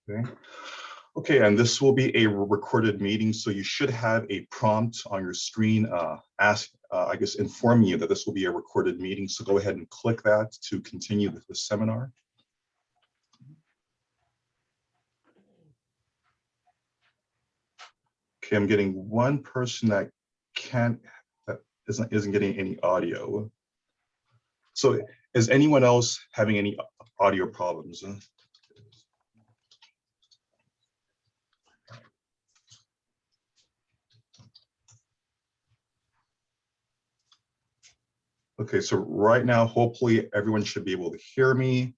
Okay. Okay, and this will be a recorded meeting, so you should have a prompt on your screen I guess, informing you that this will be a recorded meeting. So go ahead and click that to continue the seminar. Okay, I'm getting one person that isn't getting any audio. So is anyone else having any audio problems? Okay, so right now, hopefully everyone should be able to hear me,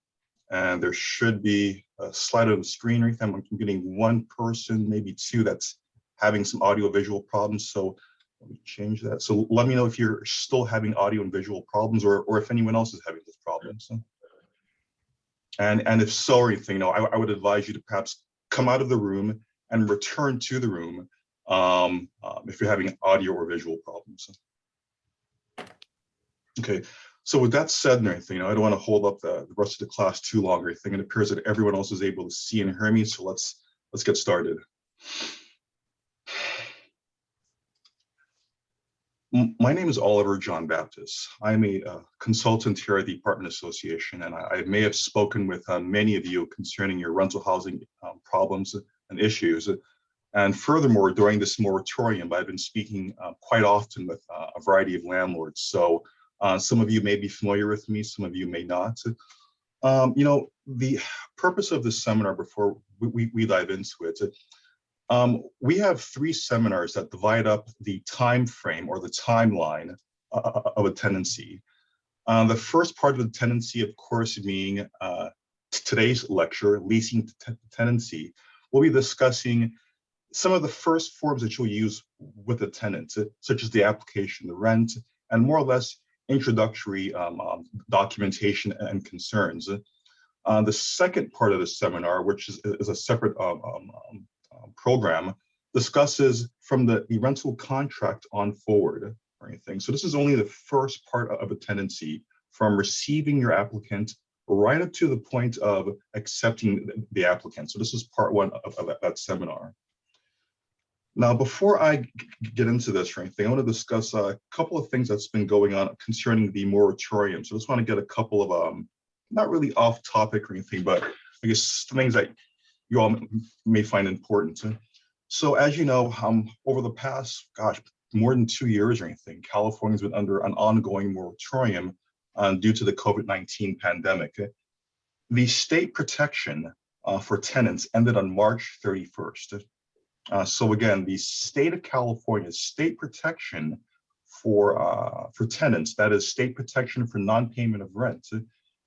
and there should be a slide on the screen right now. I'm getting one person, maybe two, that's having some audio visual problems. So let me change that. So let me know if you're still having audio and visual problems, or if anyone else is having those problems. And if so, or anything, I would advise you to perhaps come out of the room and return to the room if you're having audio or visual problems. Okay, so with that said and everything, I don't want to hold up the rest of the class too long or anything. It appears that everyone else is able to see and hear me, so let's get started. My name is Oliver John Baptist. I'm a consultant here at the Apartment Association, and I may have spoken with many of you concerning your rental housing problems and issues. And furthermore, during this moratorium, I've been speaking quite often with a variety of landlords. So some of you may be familiar with me, some of you may not. The purpose of this seminar, before we dive into it, we have 3 seminars that divide up the time frame or the timeline of a tenancy. The first part of the tenancy, of course, being today's lecture, Leasing Tenancy. We'll be discussing some of the first forms that you'll use with a tenant, such as the application, the rent, and more or less introductory documentation and concerns. The second part of the seminar, which is a separate program, discusses from the rental contract on forward or anything. So this is only the first part of a tenancy, from receiving your applicant right up to the point of accepting the applicant. So this is part 1 of that seminar. Now, before I get into this or anything, I want to discuss a couple of things that's been going on concerning the moratorium. So I just want to get a couple of, not really off topic or anything, but I guess things that you all may find important. So as you know, over the past, more than 2 years or anything, California's been under an ongoing moratorium due to the COVID-19 pandemic. The state protection for tenants ended on March 31st. So again, the state of California's state protection for tenants, that is state protection for non-payment of rent,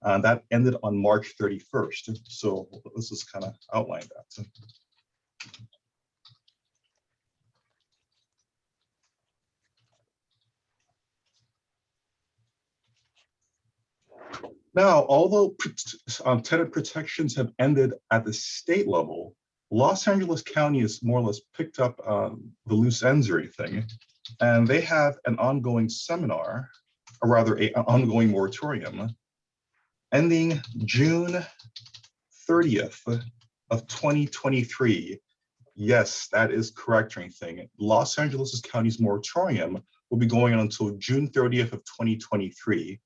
that ended on March 31st. So let's just kind of outline that. Now, although tenant protections have ended at the state level, Los Angeles County has more or less picked up the loose ends or anything, and they have an ongoing seminar, or rather an ongoing moratorium, ending June 30th of 2023. Yes, that is correct or anything. Los Angeles County's moratorium will be going on until June 30th of 2023.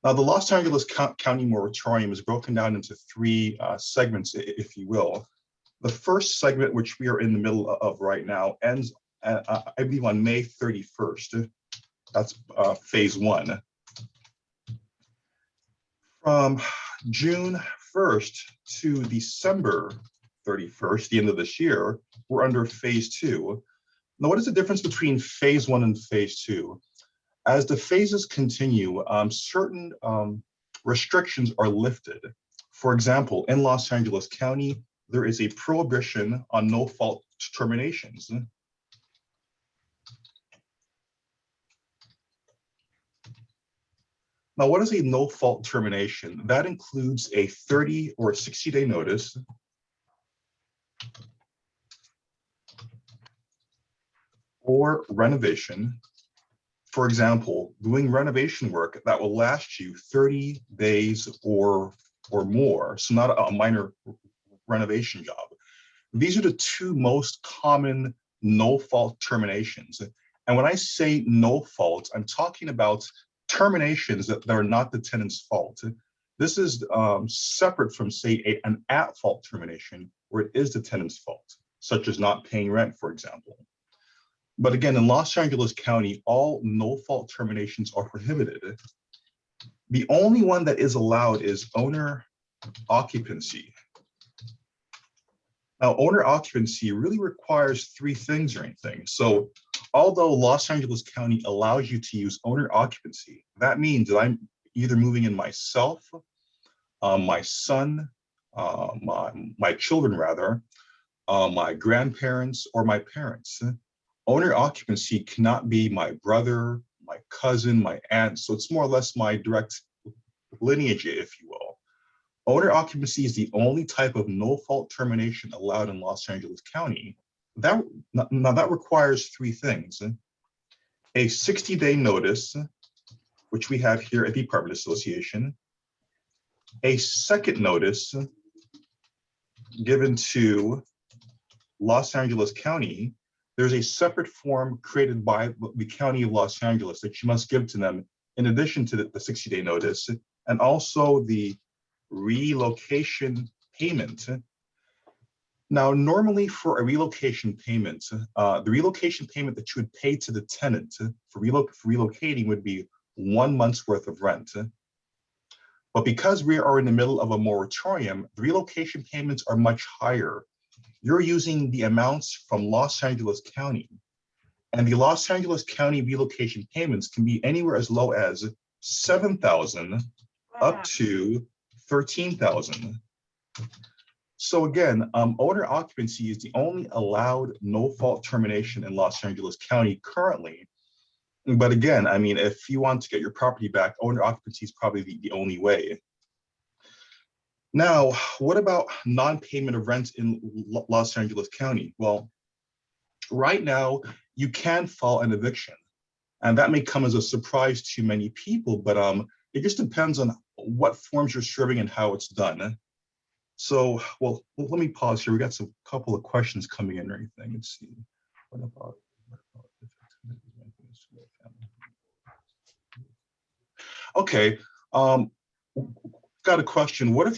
Now, the Los Angeles County moratorium is broken down into 3 segments, if you will. The first segment, which we are in the middle of right now, ends, I believe, on May 31st. That's phase 1. From June 1st to December 31st, the end of this year, we're under phase 2. Now, what is the difference between phase 1 and phase 2? As the phases continue, certain restrictions are lifted. For example, in Los Angeles County, there is a prohibition on no-fault terminations. Now, what is a no-fault termination? That includes a 30 or 60-day notice, or renovation. For example, doing renovation work that will last you 30 days or more, so not a minor renovation job. These are the two most common no-fault terminations. And when I say no fault, I'm talking about terminations that are not the tenant's fault. This is separate from, say, an at-fault termination, where it is the tenant's fault, such as not paying rent, for example. But again, in Los Angeles County, all no-fault terminations are prohibited. The only one that is allowed is owner occupancy. Now, owner occupancy really requires three things or anything. So although Los Angeles County allows you to use owner occupancy, that means that I'm either moving in myself, my son, my children rather, my grandparents, or my parents. Owner occupancy cannot be my brother, my cousin, my aunt. So it's more or less my direct lineage, if you will. Owner occupancy is the only type of no-fault termination allowed in Los Angeles County. Now that requires three things: a 60-day notice, which we have here at the Apartment Association, a second notice given to Los Angeles County. There's a separate form created by the County of Los Angeles that you must give to them in addition to the 60-day notice, and also the relocation payment. Now, normally for a relocation payment, the relocation payment that you would pay to the tenant for relocating would be 1 month's worth of rent. But because we are in the middle of a moratorium, the relocation payments are much higher. You're using the amounts from Los Angeles County, and the Los Angeles County relocation payments can be anywhere as low as $7,000 up to $13,000. So again, owner occupancy is the only allowed no-fault termination in Los Angeles County currently. But again, I mean, if you want to get your property back, owner occupancy is probably the only way. Now, what about non-payment of rent in Los Angeles County? Well, right now, you can file an eviction, and that may come as a surprise to many people, but it just depends on what forms you're serving and how it's done. So, well, let me pause here. We got some couple of questions coming in or anything. Let's see. What about okay. Got a question. What if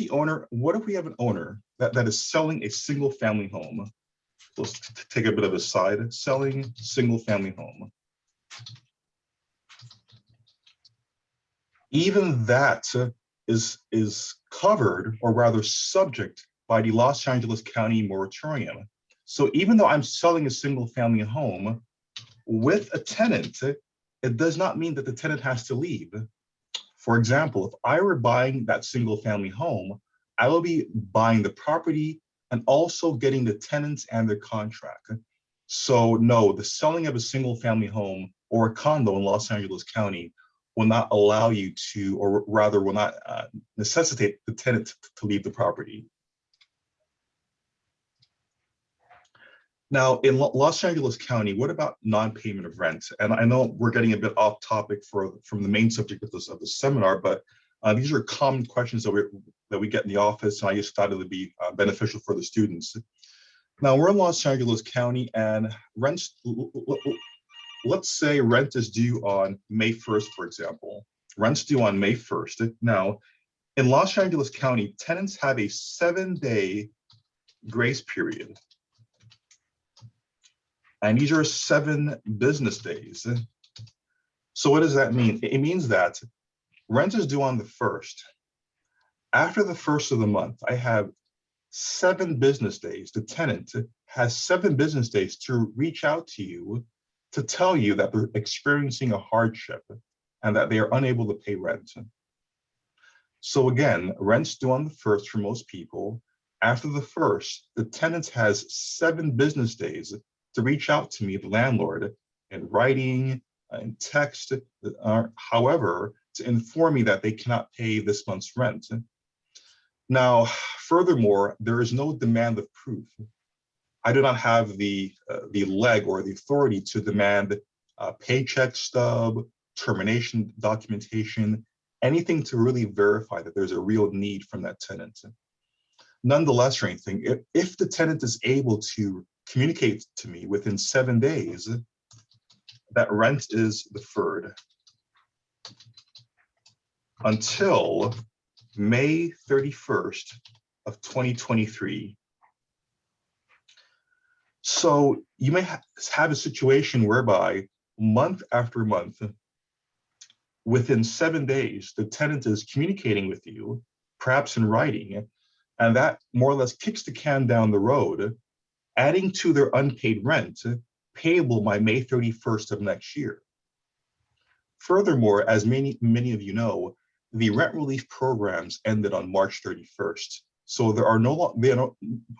we have an owner that is selling a single family home? So let's take a bit of a side, selling single family home. Even that is covered, or rather subject, by the Los Angeles County moratorium. So even though I'm selling a single family home with a tenant, it does not mean that the tenant has to leave. For example, if I were buying that single family home, I will be buying the property and also getting the tenants and their contract. So no, the selling of a single family home or a condo in Los Angeles County will not allow you to, or rather will not necessitate the tenant to leave the property. Now, in Los Angeles County, what about non-payment of rent? And I know we're getting a bit off topic from the main subject of the seminar, but these are common questions that we get in the office, and I just thought it would be beneficial for the students. Now, we're in Los Angeles County, and rents, let's say rent is due on May 1st, for example. Rent's due on May 1st. Now, in Los Angeles County, tenants have a 7-day grace period. And these are 7 business days. So what does that mean? It means that rent is due on the 1st. After the 1st of the month, I have 7 business days. The tenant has 7 business days to reach out to you to tell you that they're experiencing a hardship and that they are unable to pay rent. So again, rent's due on the 1st for most people. After the 1st, the tenant has 7 business days to reach out to me, the landlord, in writing, in text, however, to inform me that they cannot pay this month's rent. Now, furthermore, there is no demand of proof. I do not have the leg or the authority to demand a paycheck stub, termination documentation, anything to really verify that there's a real need from that tenant. Nonetheless, or anything, if the tenant is able to communicate to me within 7 days that rent is deferred until May 31st of 2023. So you may have a situation whereby month after month, within 7 days, the tenant is communicating with you, perhaps in writing, and that more or less kicks the can down the road, adding to their unpaid rent payable by May 31st of next year. Furthermore, as many of you know, the rent relief programs ended on March 31st. So they are no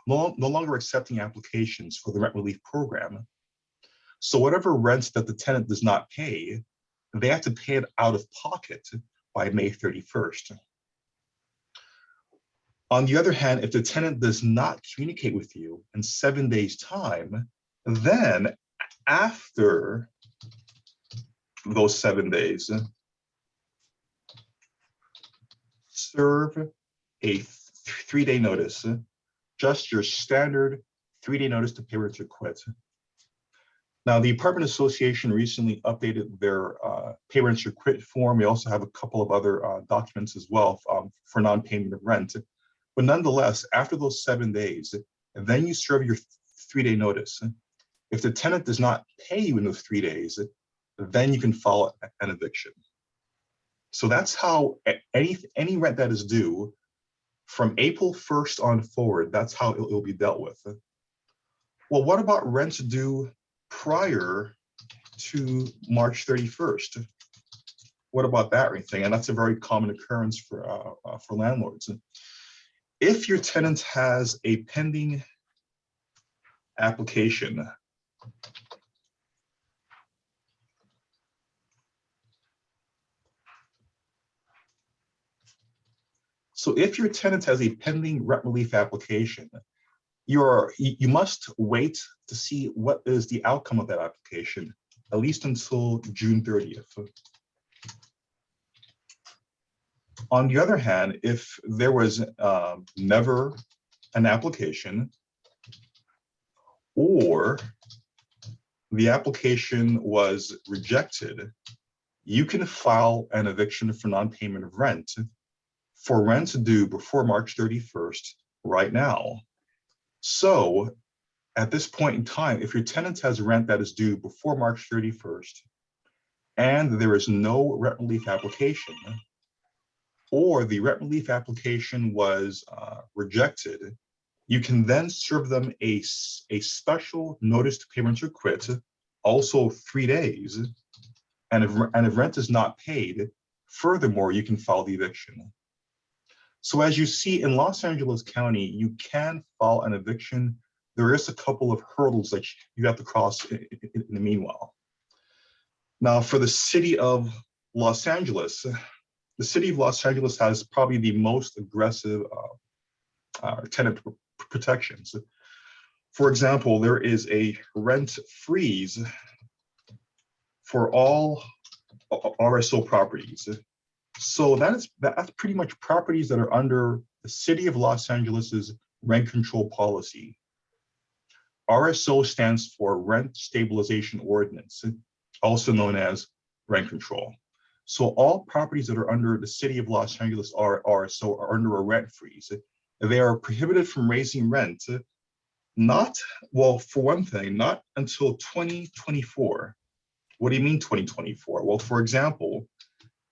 longer accepting applications for the rent relief program. So whatever rents that the tenant does not pay, they have to pay it out of pocket by May 31st. On the other hand, if the tenant does not communicate with you in 7 days' time, then after those 7 days, serve a 3-day notice, just your standard 3-day notice to pay rent or quit. Now, the Apartment Association recently updated their pay rent or quit form. We also have a couple of other documents as well for non-payment of rent. But nonetheless, after those 7 days, then you serve your 3-day notice. If the tenant does not pay you in those 3 days, then you can file an eviction. So that's how any rent that is due from April 1st on forward, that's how it will be dealt with. Well, what about rents due prior to March 31st? What about that or anything? And that's a very common occurrence for landlords. If your tenant has a pending application, so if your tenant has a pending rent relief application, you must wait to see what is the outcome of that application, at least until June 30th. On the other hand, if there was never an application, or the application was rejected, you can file an eviction for non-payment of rent for rent due before March 31st right now. So at this point in time, if your tenant has rent that is due before March 31st and there is no rent relief application, or the rent relief application was rejected, you can then serve them a special notice to pay rent or quit, also 3 days. And if rent is not paid, furthermore, you can file the eviction. So as you see in Los Angeles County, you can file an eviction. There is a couple of hurdles that you have to cross in the meanwhile. Now, for the city of Los Angeles, the city of Los Angeles has probably the most aggressive tenant protections. For example, there is a rent freeze for all RSO properties. So that's pretty much properties that are under the city of Los Angeles's rent control policy. RSO stands for Rent Stabilization Ordinance, also known as rent control. So all properties that are under the city of Los Angeles RSO are under a rent freeze. They are prohibited from raising rent, for one thing, not until 2024. What do you mean 2024? Well, for example,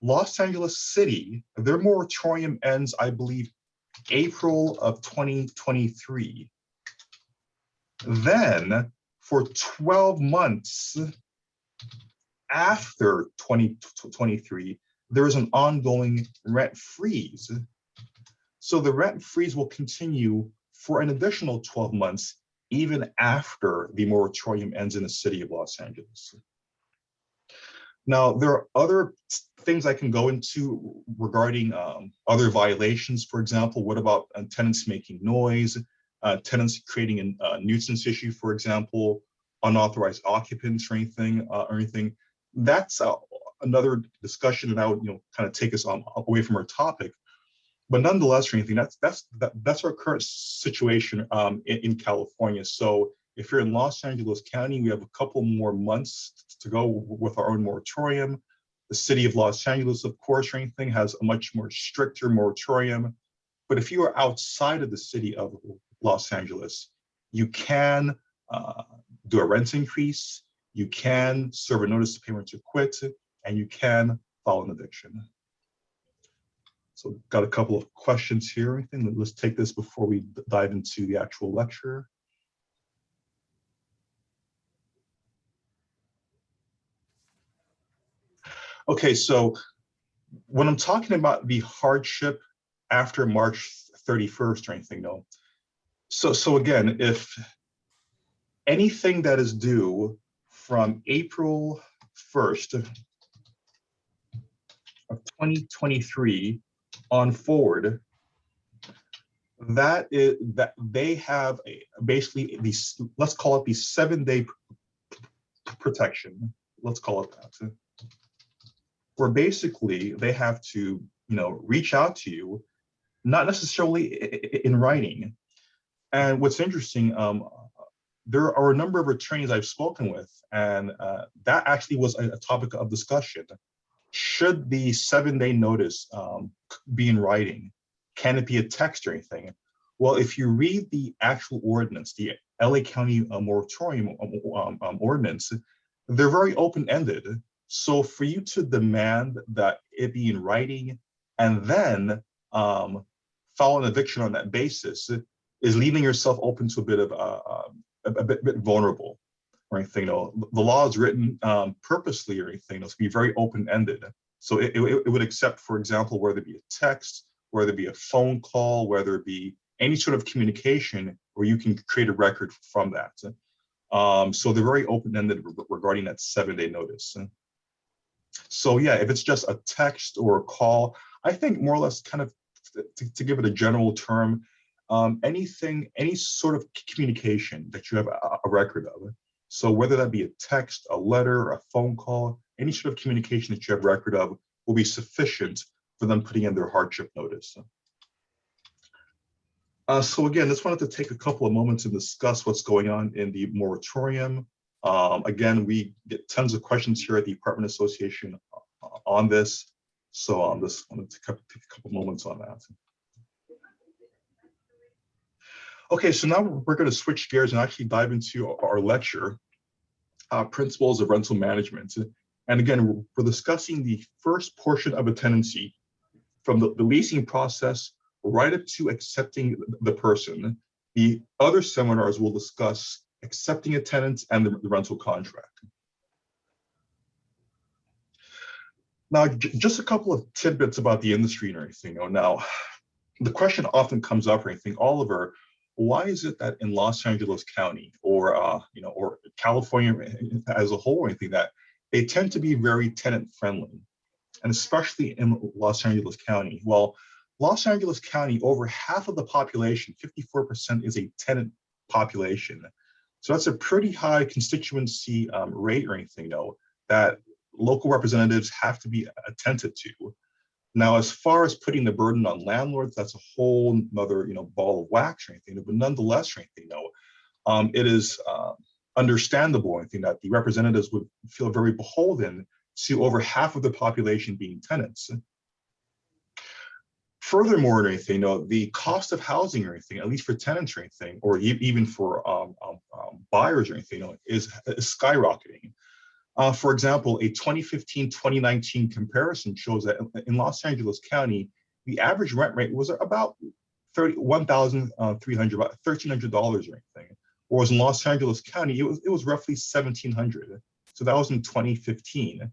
Los Angeles City, their moratorium ends, I believe, April of 2023. Then for 12 months after 2023, there is an ongoing rent freeze. So the rent freeze will continue for an additional 12 months, even after the moratorium ends in the city of Los Angeles. Now, there are other things I can go into regarding other violations. For example, what about tenants making noise, tenants creating a nuisance issue, for example, unauthorized occupants or anything. That's another discussion, and I would kind of take us away from our topic. But nonetheless, or anything, that's our current situation in California. So if you're in Los Angeles County, we have a couple more months to go with our own moratorium. The city of Los Angeles, of course, or anything, has a much more stricter moratorium. But if you are outside of the city of Los Angeles, you can do a rent increase, you can serve a notice of payment to quit, and you can file an eviction. So got a couple of questions here. I think let's take this before we dive into the actual lecture. Okay, so when I'm talking about the hardship after March 31st or anything, no. So again, if anything that is due from April 1st of 2023 on forward, that they have basically these, let's call it the 7-day protection. Let's call it that. Where basically they have to, reach out to you, not necessarily in writing. And what's interesting, there are a number of attorneys I've spoken with, and that actually was a topic of discussion. Should the 7-day notice be in writing? Can it be a text or anything? Well, if you read the actual ordinance, the LA County moratorium ordinance, they're very open-ended. So for you to demand that it be in writing and then file an eviction on that basis is leaving yourself open to a bit of a bit vulnerable or anything. The law is written purposely or anything to be very open-ended. So it would accept, for example, whether it be a text, whether it be a phone call, whether it be any sort of communication where you can create a record from that. So they're very open-ended regarding that 7-day notice. So yeah, if it's just a text or a call, I think more or less kind of to give it a general term, any sort of communication that you have a record of. So whether that be a text, a letter, a phone call, any sort of communication that you have record of will be sufficient for them putting in their hardship notice. So again, just wanted to take a couple of moments to discuss what's going on in the moratorium. Again, we get tons of questions here at the Apartment Association on this. So I'm just wanted to take a couple moments on that. Okay, so now we're going to switch gears and actually dive into our lecture, Principles of Rental Management. And again, we're discussing the first portion of a tenancy from the leasing process right up to accepting the person. The other seminars will discuss accepting a tenant and the rental contract. Now, just a couple of tidbits about the industry and everything. Now, the question often comes up or anything, Oliver, why is it that in Los Angeles County or or California as a whole or anything that they tend to be very tenant friendly, and especially in Los Angeles County? Well, Los Angeles County, over half of the population, 54%, is a tenant population. So that's a pretty high constituency rate or anything, that local representatives have to be attentive to. Now, as far as putting the burden on landlords, that's a whole nother, ball of wax or anything. But nonetheless, or anything, it is understandable, I think, that the representatives would feel very beholden to over half of the population being tenants. Furthermore, or anything, the cost of housing or anything, at least for tenants or anything, or even for buyers or anything, is skyrocketing. For example, a 2015-2019 comparison shows that in Los Angeles County, the average rent rate was about $1,300, about $1,300 or anything. Whereas in Los Angeles County, it was roughly $1,700. So that was in 2015.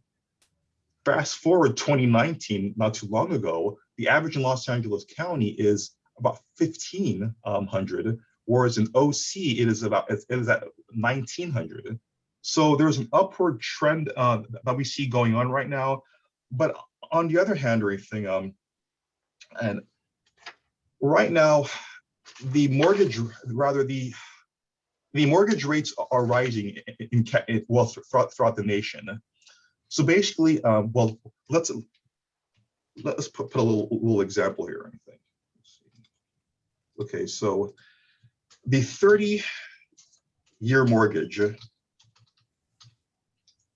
Fast forward 2019, not too long ago, the average in Los Angeles County is about $1,500, whereas in OC it is at $1,900. So there's an upward trend that we see going on right now. But on the other hand, or anything, and right now, the mortgage rates are rising throughout the nation. So basically, well, let's put a little example here or anything. Okay, so the 30-year mortgage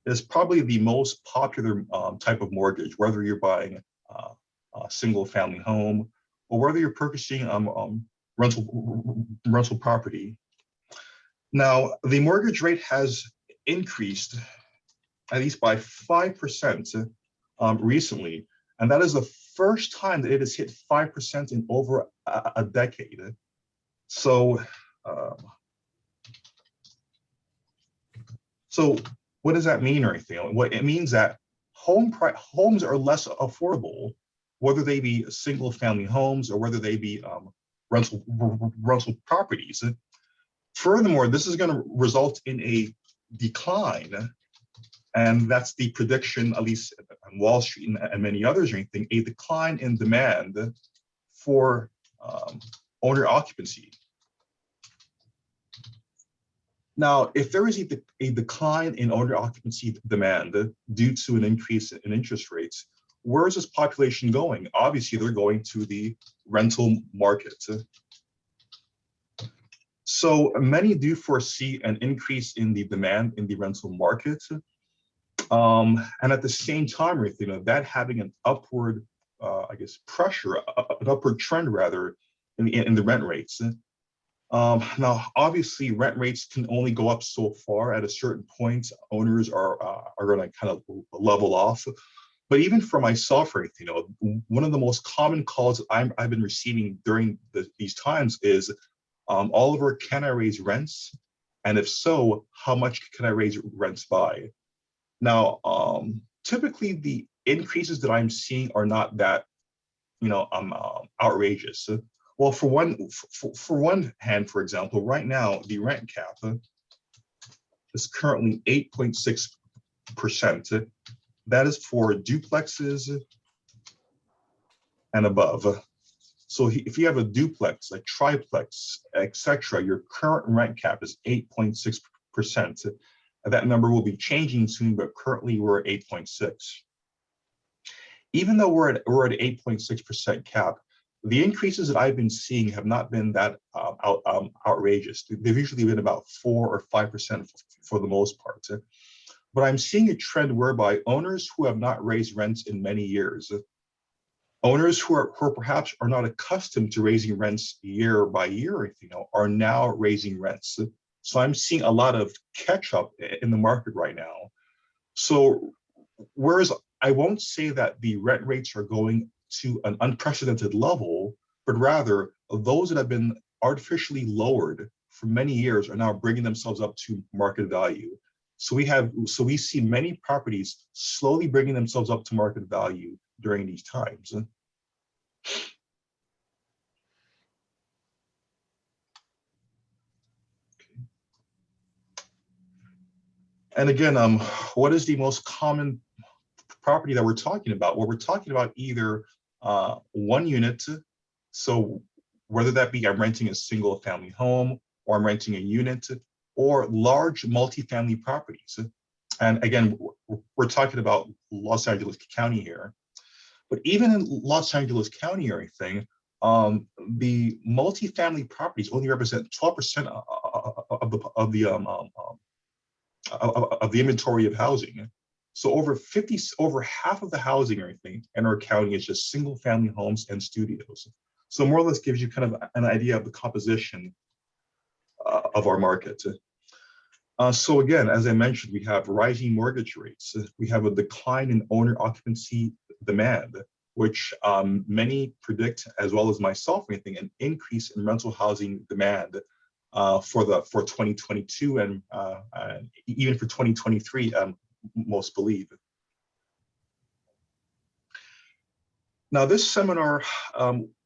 is probably the most popular type of mortgage, whether you're buying a single family home or whether you're purchasing rental property. Now, the mortgage rate has increased at least by 5% recently, and that is the first time that it has hit 5% in over a decade. So, uh, so what does that mean or anything? What it means that homes are less affordable, whether they be single family homes or whether they be rental properties. Furthermore, this is going to result in a decline, and that's the prediction, at least on Wall Street and many others or anything, a decline in demand for owner occupancy. Now, if there is a decline in owner occupancy demand due to an increase in interest rates, where is this population going? Obviously, they're going to the rental market. So many do foresee an increase in the demand in the rental market. And at the same time, that having an upward, I guess, pressure, an upward trend rather, in the rent rates. Now, obviously, rent rates can only go up so far. At a certain point, owners are going to kind of level off. But even for myself, one of the most common calls I've been receiving during these times is, Oliver, can I raise rents? And if so, how much can I raise rents by? Now, typically the increases that I'm seeing are not that, outrageous. Well, for one hand, for example, right now the rent cap is currently 8.6%. That is for duplexes and above. So if you have a duplex, a triplex, etc., your current rent cap is 8.6%. That number will be changing soon, but currently we're at 8.6. Even though we're at 8.6% cap, the increases that I've been seeing have not been that outrageous. They've usually been about 4 or 5% for the most part. But I'm seeing a trend whereby owners who have not raised rents in many years, owners who perhaps are not accustomed to raising rents year by year, are now raising rents. So I'm seeing a lot of catch up in the market right now. So whereas I won't say that the rent rates are going to an unprecedented level, but rather those that have been artificially lowered for many years are now bringing themselves up to market value. So we see many properties slowly bringing themselves up to market value during these times. And again, what is the most common property that we're talking about? Well, we're talking about either one unit. So whether that be I'm renting a single family home or I'm renting a unit, or large multifamily properties. And again, we're talking about Los Angeles County here. But even in Los Angeles County or anything, the multifamily properties only represent 12% of the inventory of housing. So over half of the housing or anything in our county is just single family homes and studios. So more or less gives you kind of an idea of the composition of our market. So again, as I mentioned, we have rising mortgage rates. We have a decline in owner occupancy demand, which many predict, as well as myself, anything, an increase in rental housing demand for 2022 and even for 2023, most believe. Now, this seminar,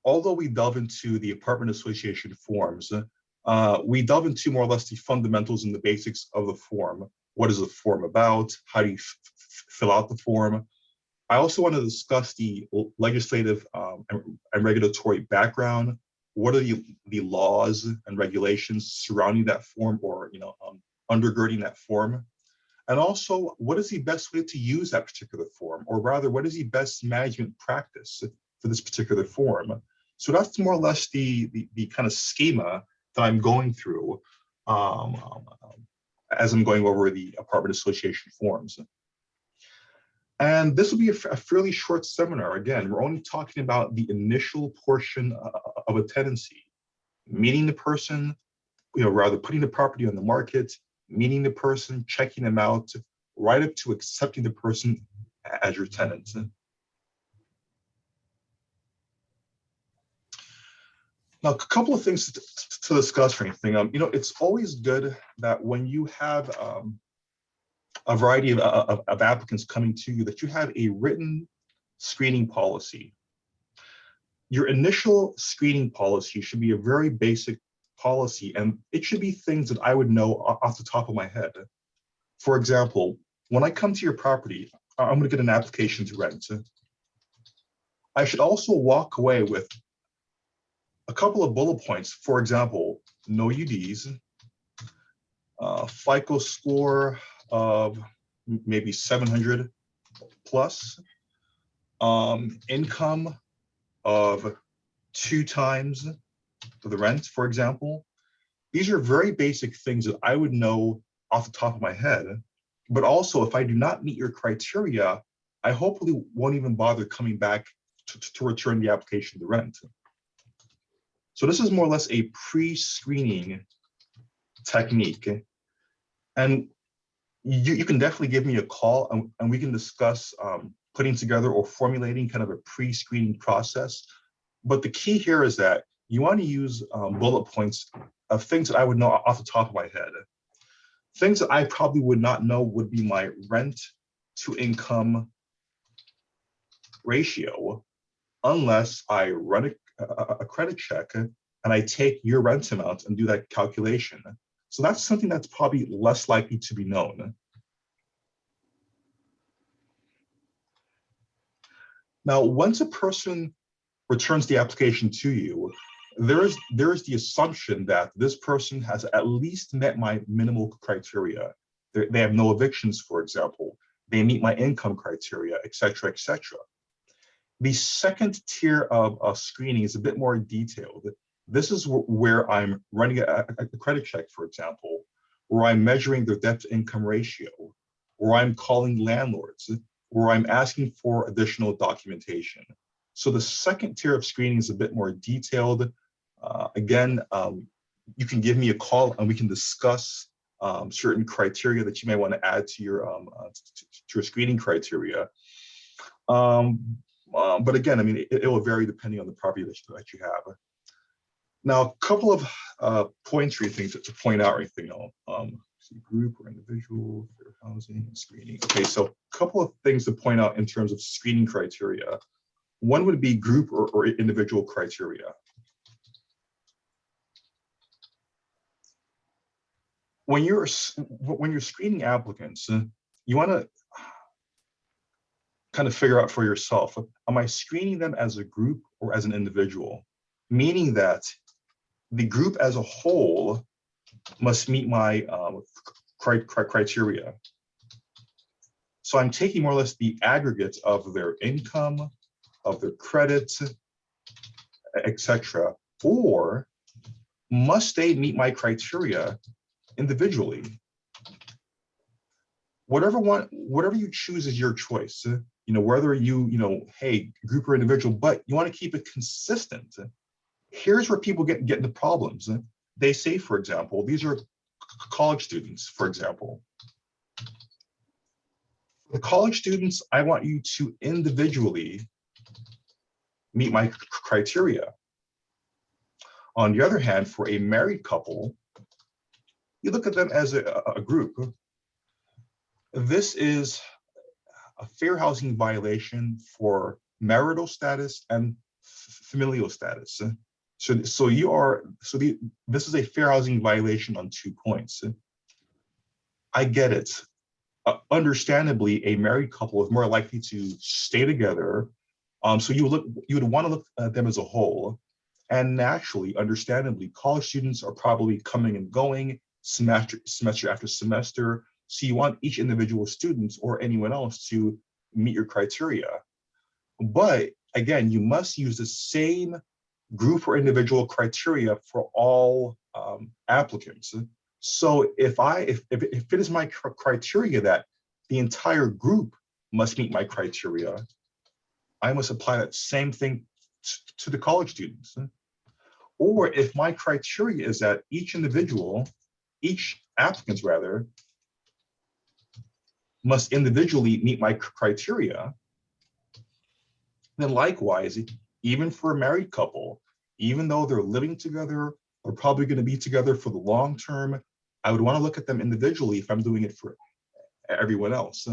although we delve into the apartment association forms, we delve into more or less the fundamentals and the basics of the form. What is the form about? How do you fill out the form? I also want to discuss the legislative and regulatory background. What are the laws and regulations surrounding that form, or undergirding that form? And also, what is the best way to use that particular form? Or rather, what is the best management practice for this particular form? So that's more or less the kind of schema that I'm going through um, um, as I'm going over the apartment association forms. And this will be a fairly short seminar. Again, we're only talking about the initial portion of a tenancy, meeting the person, rather putting the property on the market, meeting the person, checking them out, right up to accepting the person as your tenant. Now, a couple of things to discuss for anything. It's always good that when you have a variety of applicants coming to you, that you have a written screening policy. Your initial screening policy should be a very basic policy, and it should be things that I would know off the top of my head. For example, when I come to your property, I'm going to get an application to rent. I should also walk away with a couple of bullet points. For example, no UDs, FICO score of maybe 700 plus, income of 2 times the rent, for example. These are very basic things that I would know off the top of my head. But also, if I do not meet your criteria, I hopefully won't even bother coming back to return the application to rent. So this is more or less a pre-screening technique. And you can definitely give me a call and we can discuss putting together or formulating kind of a pre-screening process. But the key here is that you want to use bullet points of things that I would know off the top of my head. Things that I probably would not know would be my rent to income ratio, unless I run a credit check and I take your rent amount and do that calculation. So that's something that's probably less likely to be known. Now, once a person returns the application to you, there is the assumption that this person has at least met my minimal criteria. They have no evictions, for example. They meet my income criteria, et cetera, et cetera. The second tier of screening is a bit more detailed. This is where I'm running a credit check, for example, where I'm measuring their debt to income ratio, where I'm calling landlords, where I'm asking for additional documentation. So the second tier of screening is a bit more detailed. Again, you can give me a call and we can discuss certain criteria that you may want to add to your screening criteria. But again, I mean, it will vary depending on the property that you have. Now, a couple of points or things to point out or anything else. Group or individual, fair housing, and screening. Okay, so a couple of things to point out in terms of screening criteria. One would be group or individual criteria. When you're screening applicants, you want to kind of figure out for yourself, am I screening them as a group or as an individual? Meaning that the group as a whole must meet my criteria. So I'm taking more or less the aggregate of their income, of their credit, etc. Or must they meet my criteria individually? Whatever you choose is your choice. Whether hey, group or individual, but you want to keep it consistent. Here's where people get into problems. They say, for example, these are college students, for example. The college students, I want you to individually meet my criteria. On the other hand, for a married couple, you look at them as a group. This is a fair housing violation for marital status and familial status. This is a fair housing violation on 2 points. I get it. Understandably, a married couple is more likely to stay together. So you would want to look at them as a whole. And naturally, understandably, college students are probably coming and going semester after semester. So you want each individual student or anyone else to meet your criteria. But again, you must use the same group or individual criteria for all applicants. So if it is my criteria that the entire group must meet my criteria, I must apply that same thing to the college students. Or if my criteria is that each applicant rather, must individually meet my criteria, then likewise, even for a married couple, even though they're living together, they're probably going to be together for the long term, I would want to look at them individually if I'm doing it for everyone else.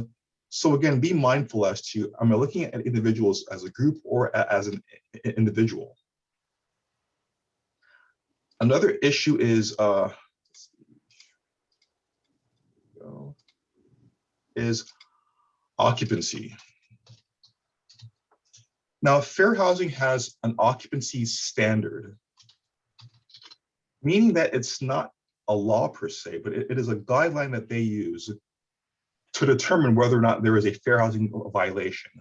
So again, be mindful as to, am I looking at individuals as a group or as an individual? Another issue is occupancy. Now, fair housing has an occupancy standard, meaning that it's not a law per se, but it is a guideline that they use to determine whether or not there is a fair housing violation.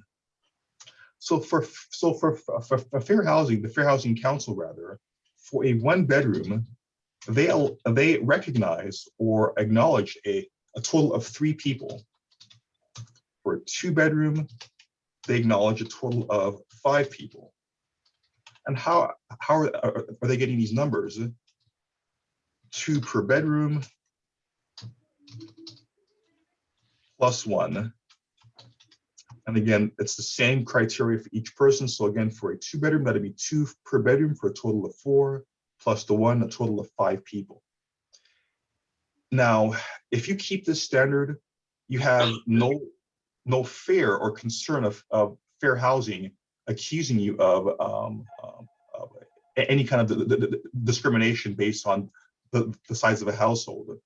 So for fair housing, the Fair Housing Council rather, for a one bedroom, they recognize or acknowledge a total of 3 people. For a 2 bedroom, they acknowledge a total of 5 people. And how are they getting these numbers? 2 per bedroom plus 1. And again, it's the same criteria for each person. So again, for a 2 bedroom, that'd be 2 per bedroom for a total of 4, plus the 1, a total of 5 people. Now, if you keep this standard, you have no fear or concern of fair housing accusing you of any kind of discrimination based on the size of a household.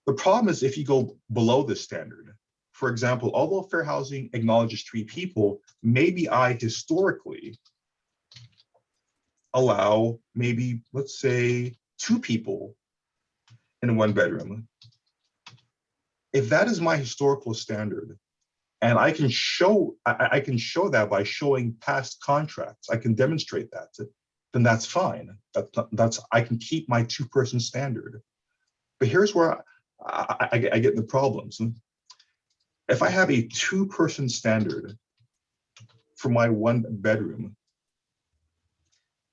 The problem is if you go below this standard. For example, although fair housing acknowledges 3 people, maybe I historically allow maybe, let's say, 2 people in 1 bedroom. If that is my historical standard, and I can show that by showing past contracts, I can demonstrate that, then that's fine. I can keep my 2-person standard. But here's where I get the problems. If I have a 2-person standard for my 1 bedroom,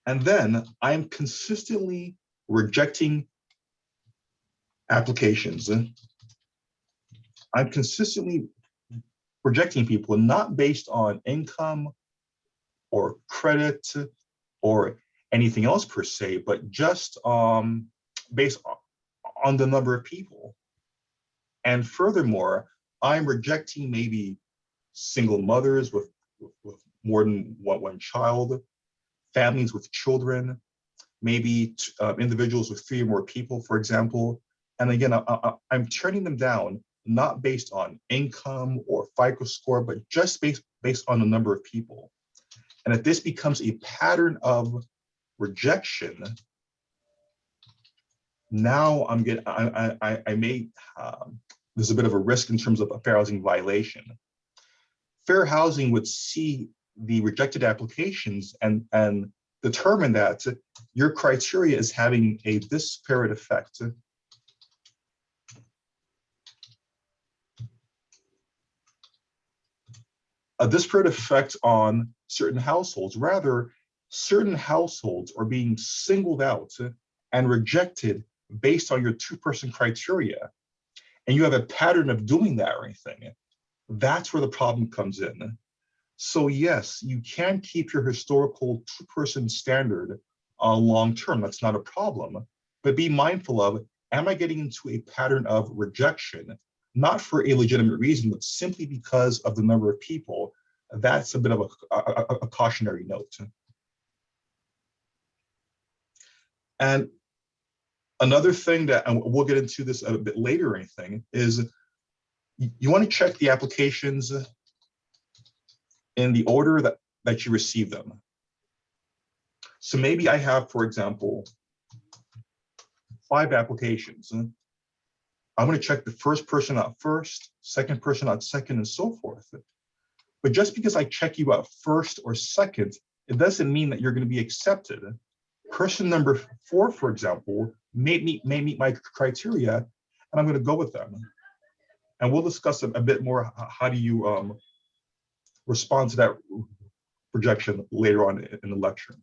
and then I'm consistently rejecting applications, I'm consistently rejecting people not based on income or credit or anything else per se, but just based on the number of people. And furthermore, I'm rejecting maybe single mothers with more than one child, families with children, maybe individuals with 3 or more people, for example. And again, I'm turning them down, not based on income or FICO score, but just based on the number of people. And if this becomes a pattern of rejection, now there's a bit of a risk in terms of a fair housing violation. Fair housing would see the rejected applications and determine that your criteria is having a disparate effect. A disparate effect on certain households. Rather, certain households are being singled out and rejected based on your 2-person criteria, and you have a pattern of doing that or anything. That's where the problem comes in. So yes, you can keep your historical 2-person standard long term. That's not a problem. But be mindful of, am I getting into a pattern of rejection, not for a legitimate reason, but simply because of the number of people? That's a bit of a cautionary note. And another thing that, and we'll get into this a bit later or anything, is you want to check the applications in the order that you receive them. So maybe I have, for example, 5 applications. I'm going to check the first person out first, second person out second, and so forth. But just because I check you out first or second it doesn't mean that you're going to be accepted. Person number 4, for example, may meet my criteria, and I'm going to go with them. And we'll discuss a bit more how do you respond to that rejection later on in the lecture.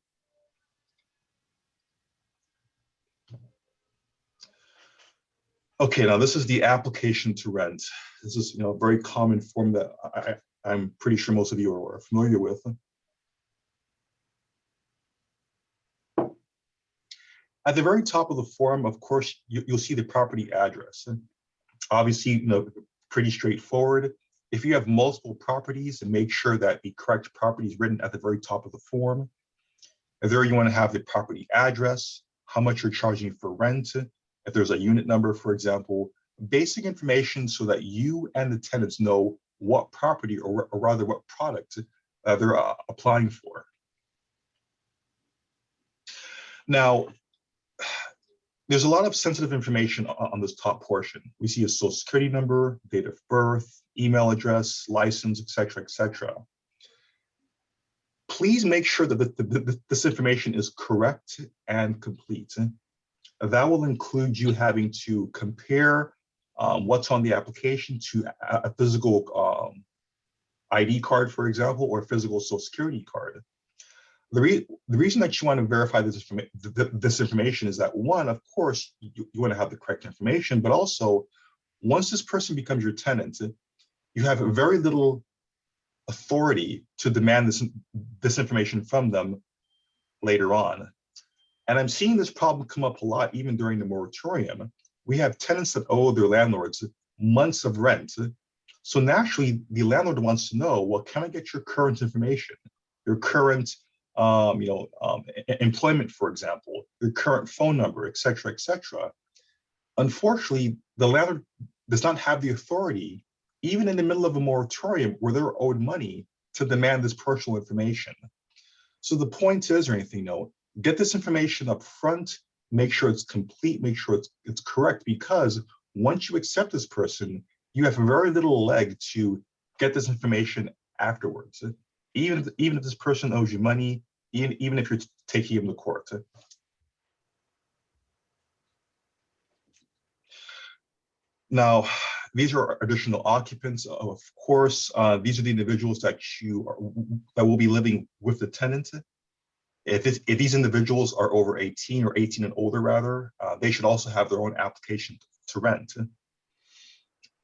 Okay, now this is the application to rent. This is a very common form that I'm pretty sure most of you are familiar with. At the very top of the form, of course, you'll see the property address. Obviously, pretty straightforward. If you have multiple properties, make sure that the correct property is written at the very top of the form. And there you want to have the property address, how much you're charging for rent, if there's a unit number, for example, basic information so that you and the tenants know what property or rather what product they're applying for. Now, there's a lot of sensitive information on this top portion. We see a social security number, date of birth, email address, license, et cetera. Please make sure that this information is correct and complete. That will include you having to compare what's on the application to a physical ID card, for example, or a physical social security card. The reason that you want to verify this information is that, one, of course, you want to have the correct information, but also, once this person becomes your tenant, you have very little authority to demand this information from them later on. And I'm seeing this problem come up a lot even during the moratorium. We have tenants that owe their landlords months of rent. So naturally, the landlord wants to know, well, can I get your current information, your current employment, for example, your current phone number, et cetera, et cetera. Unfortunately, the landlord does not have the authority, even in the middle of a moratorium where they're owed money, to demand this personal information. So the point is, get this information up front, make sure it's complete, make sure it's correct, because once you accept this person, you have very little leg to get this information afterwards. Even if this person owes you money, even if you're taking him to court. Now, these are additional occupants. Of course, these are the individuals that will be living with the tenant. If these individuals are over 18 or 18 and older, rather, they should also have their own application to rent.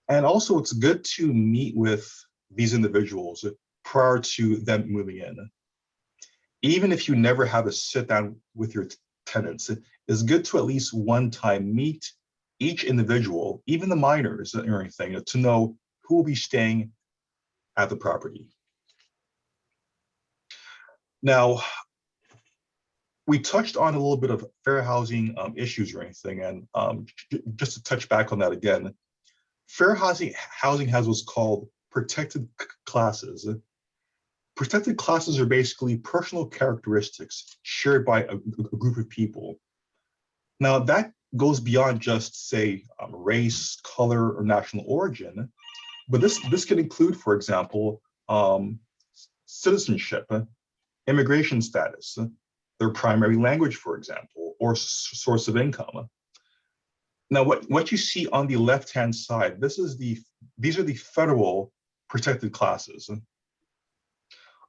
And also, it's good to meet with these individuals prior to them moving in. Even if you never have a sit down with your tenants, it's good to at least one time meet each individual, even the minors or anything, to know who will be staying at the property. Now, we touched on a little bit of fair housing issues or anything, and just to touch back on that again, fair housing has what's called protected classes. Protected classes are basically personal characteristics shared by a group of people. Now, that goes beyond just, say, race, color, or national origin, but this can include, for example, citizenship, immigration status, their primary language, for example, or source of income. Now, what you see on the left-hand side, these are the federal protected classes.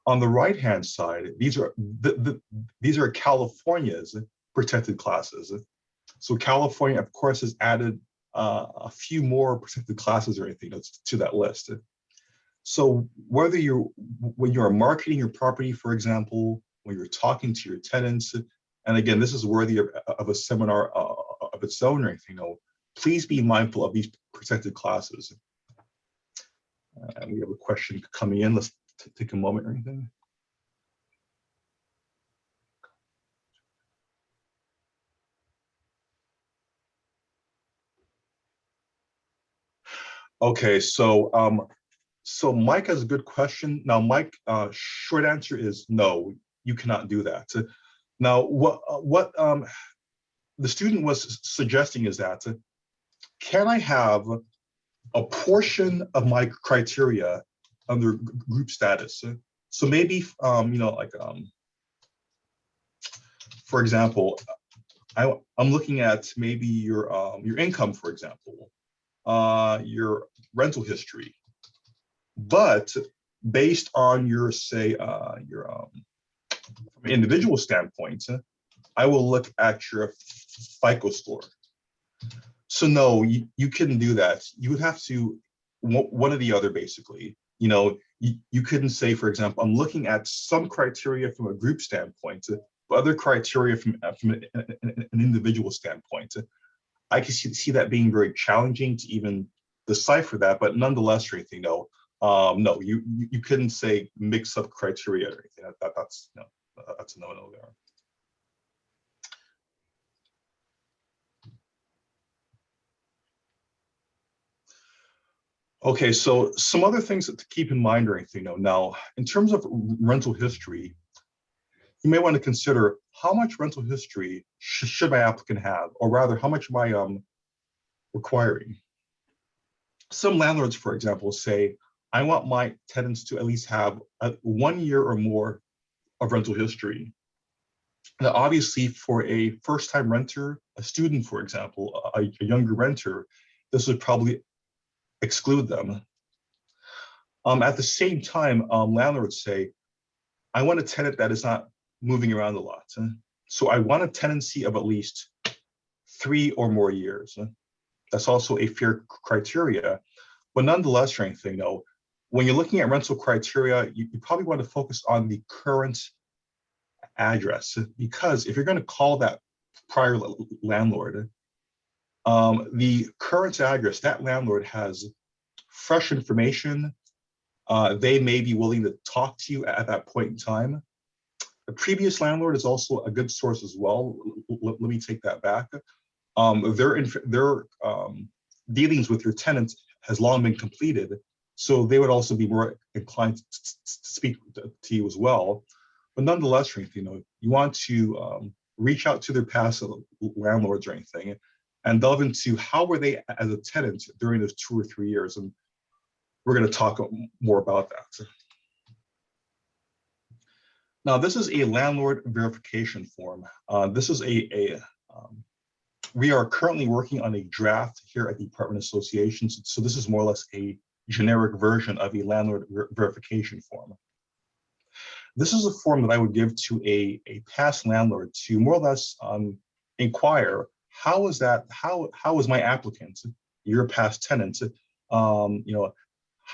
On the right-hand side, these are California's protected classes. So California, of course, has added a few more protected classes or anything to that list. So when you're marketing your property, for example, when you're talking to your tenants, and again, this is worthy of a seminar of its own or anything, please be mindful of these protected classes. And we have a question coming in. Let's take a moment or anything. Okay, so Mike has a good question. Now, Mike, short answer is no, you cannot do that. Now, what the student was suggesting is that, can I have a portion of my criteria under group status? So maybe, For example, I'm looking at maybe your income, for example, your rental history, but based on your, say, your from an individual standpoint, I will look at your FICO score. So no, you couldn't do that. You would have to, one or the other, basically. You know, you couldn't say, for example, I'm looking at some criteria from a group standpoint, but other criteria from an individual standpoint. I can see that being very challenging to even decipher that, but nonetheless, or anything, no, no, you couldn't say mix up criteria or anything. That's no, that's a no-no there. Okay, so some other things to keep in mind or anything. Now, in terms of rental history, you may want to consider how much rental history should my applicant have, or rather, how much am I requiring? Some landlords, for example, say, I want my tenants to at least have 1 year or more of rental history. Now, obviously, for a first-time renter, a student, for example, a younger renter, this would probably exclude them. At the same time, landlords say, I want a tenant that is not moving around a lot. So I want a tenancy of at least 3 or more years. That's also a fair criteria. But nonetheless, or anything, though, when you're looking at rental criteria, you probably want to focus on the current address, because if you're going to call that prior landlord, the current address, that landlord has fresh information. They may be willing to talk to you at that point in time. The previous landlord is also a good source as well. Let me take that back. Their dealings with your tenant has long been completed, so they would also be more inclined to speak to you as well. But nonetheless, you want to reach out to their past landlords or anything, and delve into how were they as a tenant during those 2 or 3 years, and we're going to talk more about that. Now, this is a landlord verification form. This is we are currently working on a draft here at the Apartment Association. So this is more or less a generic version of a landlord verification form. This is a form that I would give to a past landlord to more or less inquire, how is my applicant, your past tenant, how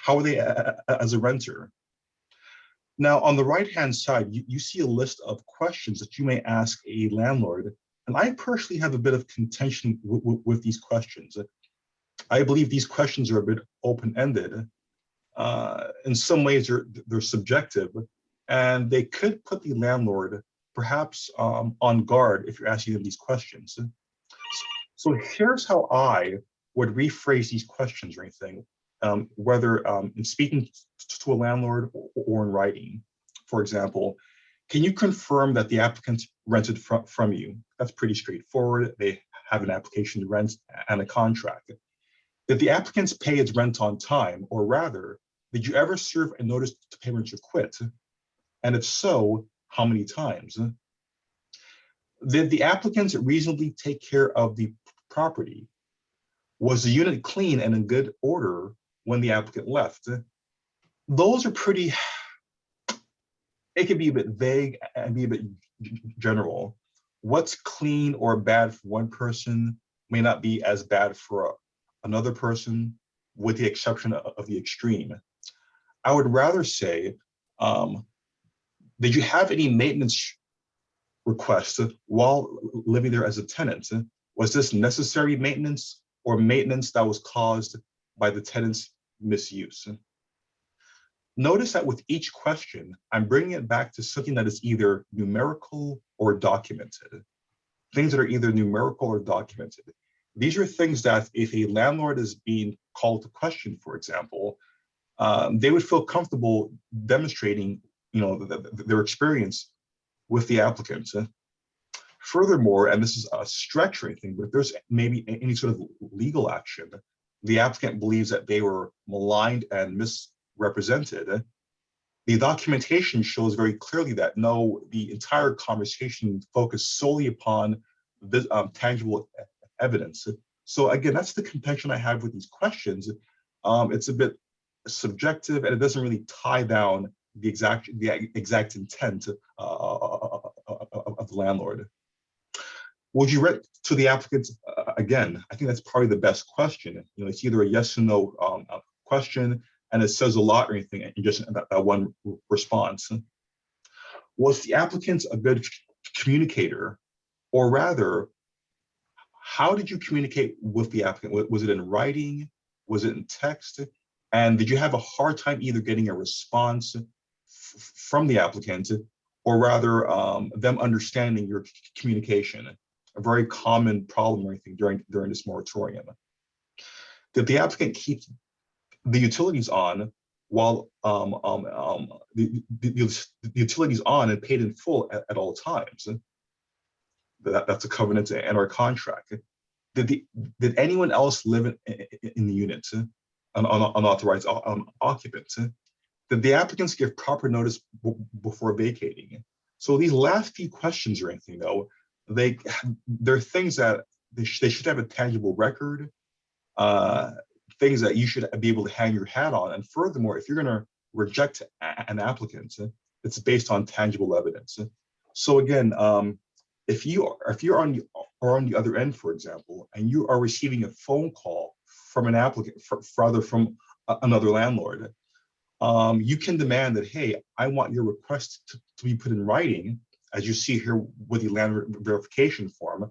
are they as a renter? Now, on the right-hand side, you see a list of questions that you may ask a landlord. And I personally have a bit of contention with these questions. I believe these questions are a bit open-ended. In some ways, they're subjective, and they could put the landlord perhaps on guard if you're asking them these questions. So here's how I would rephrase these questions or anything, whether in speaking to a landlord or in writing. For example, can you confirm that the applicant rented from you? That's pretty straightforward. They have an application to rent and a contract. Did the applicants pay its rent on time, or rather, did you ever serve a notice to pay rent or quit? And if so, how many times? Did the applicants reasonably take care of the property? Was the unit clean and in good order when the applicant left? Those are pretty, it can be a bit vague and be a bit general. What's clean or bad for one person may not be as bad for another person, with the exception of the extreme. I would rather say, did you have any maintenance requests while living there as a tenant? Was this necessary maintenance or maintenance that was caused by the tenant's misuse? Notice that with each question, I'm bringing it back to something that is either numerical or documented. Things that are either numerical or documented. These are things that if a landlord is being called to question, for example, they would feel comfortable demonstrating, their experience with the applicant. Furthermore, and this is a stretch or anything, but if there's maybe any sort of legal action, the applicant believes that they were maligned and misrepresented, the documentation shows very clearly that no, the entire conversation focused solely upon this tangible evidence. So again, that's the contention I have with these questions. It's a bit subjective, and it doesn't really tie down the exact intent of the landlord. Would you read to the applicants again? I think that's probably the best question. You know, it's either a yes or no question, and it says a lot or anything in just that one response. Was the applicant a good communicator, or rather, how did you communicate with the applicant? Was it in writing? Was it in text? And did you have a hard time either getting a response from the applicant, or rather them understanding your communication? A very common problem or anything during this moratorium. Did the applicant keep the utilities on while the utilities on and paid in full at all times? That's a covenant and our contract. Did anyone else live in the unit? Unauthorized occupants? Did the applicants give proper notice before vacating? So these last few questions or anything, though, they're things that they should have a tangible record, things that you should be able to hang your hat on. And furthermore, if you're going to reject an applicant, it's based on tangible evidence. So again, if you're on the other end, for example, and you are receiving a phone call from an applicant, from another landlord, you can demand that, hey, I want your request to be put in writing, as you see here with the land verification form.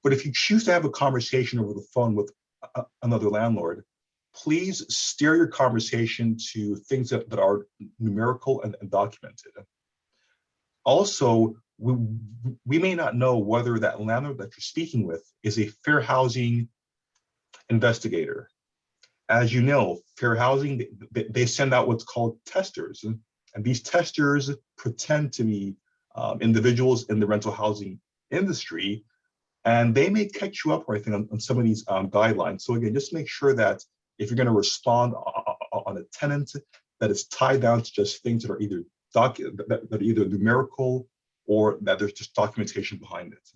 But if you choose to have a conversation over the phone with another landlord, please steer your conversation to things that are numerical and documented. Also, we may not know whether that landlord that you're speaking with is a fair housing investigator. As you know, fair housing, they send out what's called testers. And these testers pretend to be individuals in the rental housing industry, and they may catch you up or anything on some of these guidelines. So again, just make sure that if you're going to respond on a tenant, that it's tied down to just things that are either that are either numerical or that there's just documentation behind it.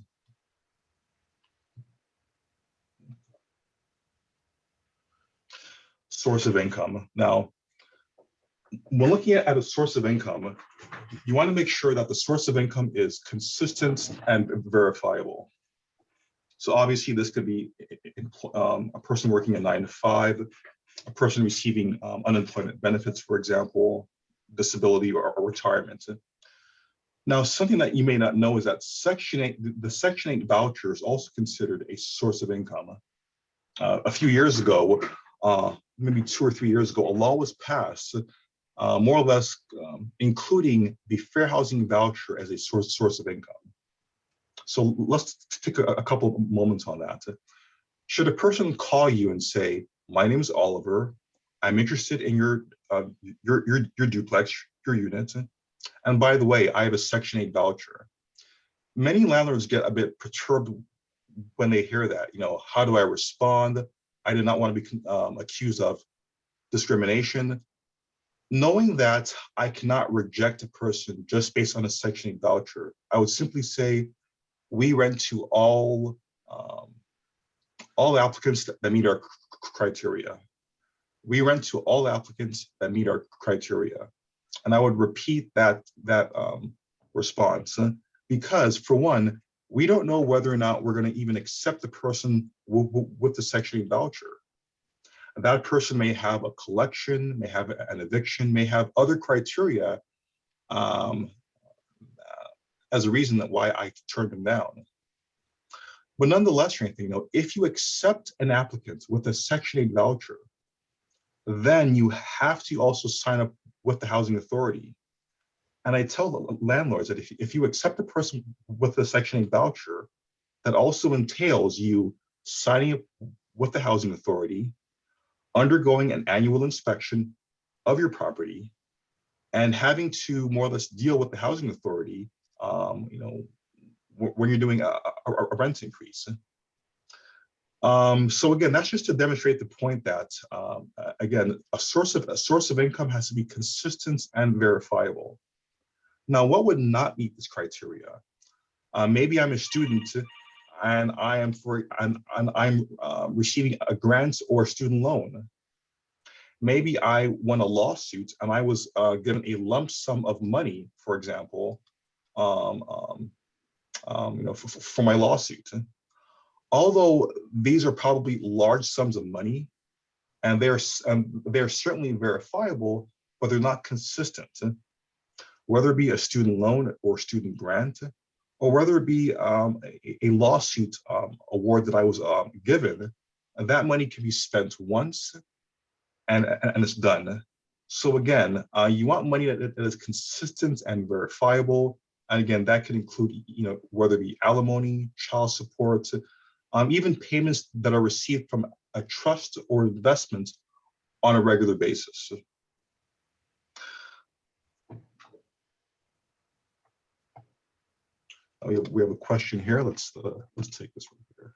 Source of income. Now, when looking at a source of income, you want to make sure that the source of income is consistent and verifiable. So obviously, this could be a person working a 9 to 5, a person receiving unemployment benefits, for example, disability or retirement. Now, something that you may not know is that Section 8, the Section 8 voucher is also considered a source of income. A few years ago, maybe 2 or 3 years ago, a law was passed, more or less including the fair housing voucher as a source of income. So let's take a couple of moments on that. Should a person call you and say, "My name is Oliver, I'm interested in your duplex, your unit, and by the way, I have a Section 8 voucher." Many landlords get a bit perturbed when they hear that. You know, how do I respond? I did not want to be accused of discrimination. Knowing that I cannot reject a person just based on a Section 8 voucher, I would simply say, we rent to all applicants that meet our criteria. We rent to all applicants that meet our criteria. And I would repeat that response, because for one, we don't know whether or not we're going to even accept the person with the Section 8 voucher. That person may have a collection, may have an eviction, may have other criteria as a reason that why I turned them down. But nonetheless, if you accept an applicant with a Section 8 voucher, then you have to also sign up with the housing authority. And I tell the landlords that if you accept a person with a Section 8 voucher, that also entails you signing up with the housing authority, undergoing an annual inspection of your property, and having to more or less deal with the housing authority, when you're doing a rent increase. So again, that's just to demonstrate the point that again, a source of income has to be consistent and verifiable. Now, what would not meet this criteria? Maybe I'm a student and I'm receiving a grant or a student loan. Maybe I won a lawsuit and I was given a lump sum of money, for example, um, um, for my lawsuit. Although these are probably large sums of money, and they're certainly verifiable, but they're not consistent. Whether it be a student loan or student grant, or whether it be a lawsuit award that I was given, and that money can be spent once and it's done. So again, you want money that is consistent and verifiable. And again, that could include, whether it be alimony, child support, even payments that are received from a trust or investment on a regular basis. We have a question here. Let's take this one here.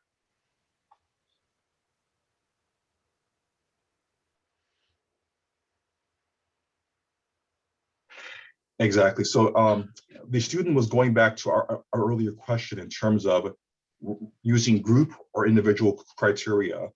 Exactly. So the student was going back to our earlier question in terms of using group or individual criteria.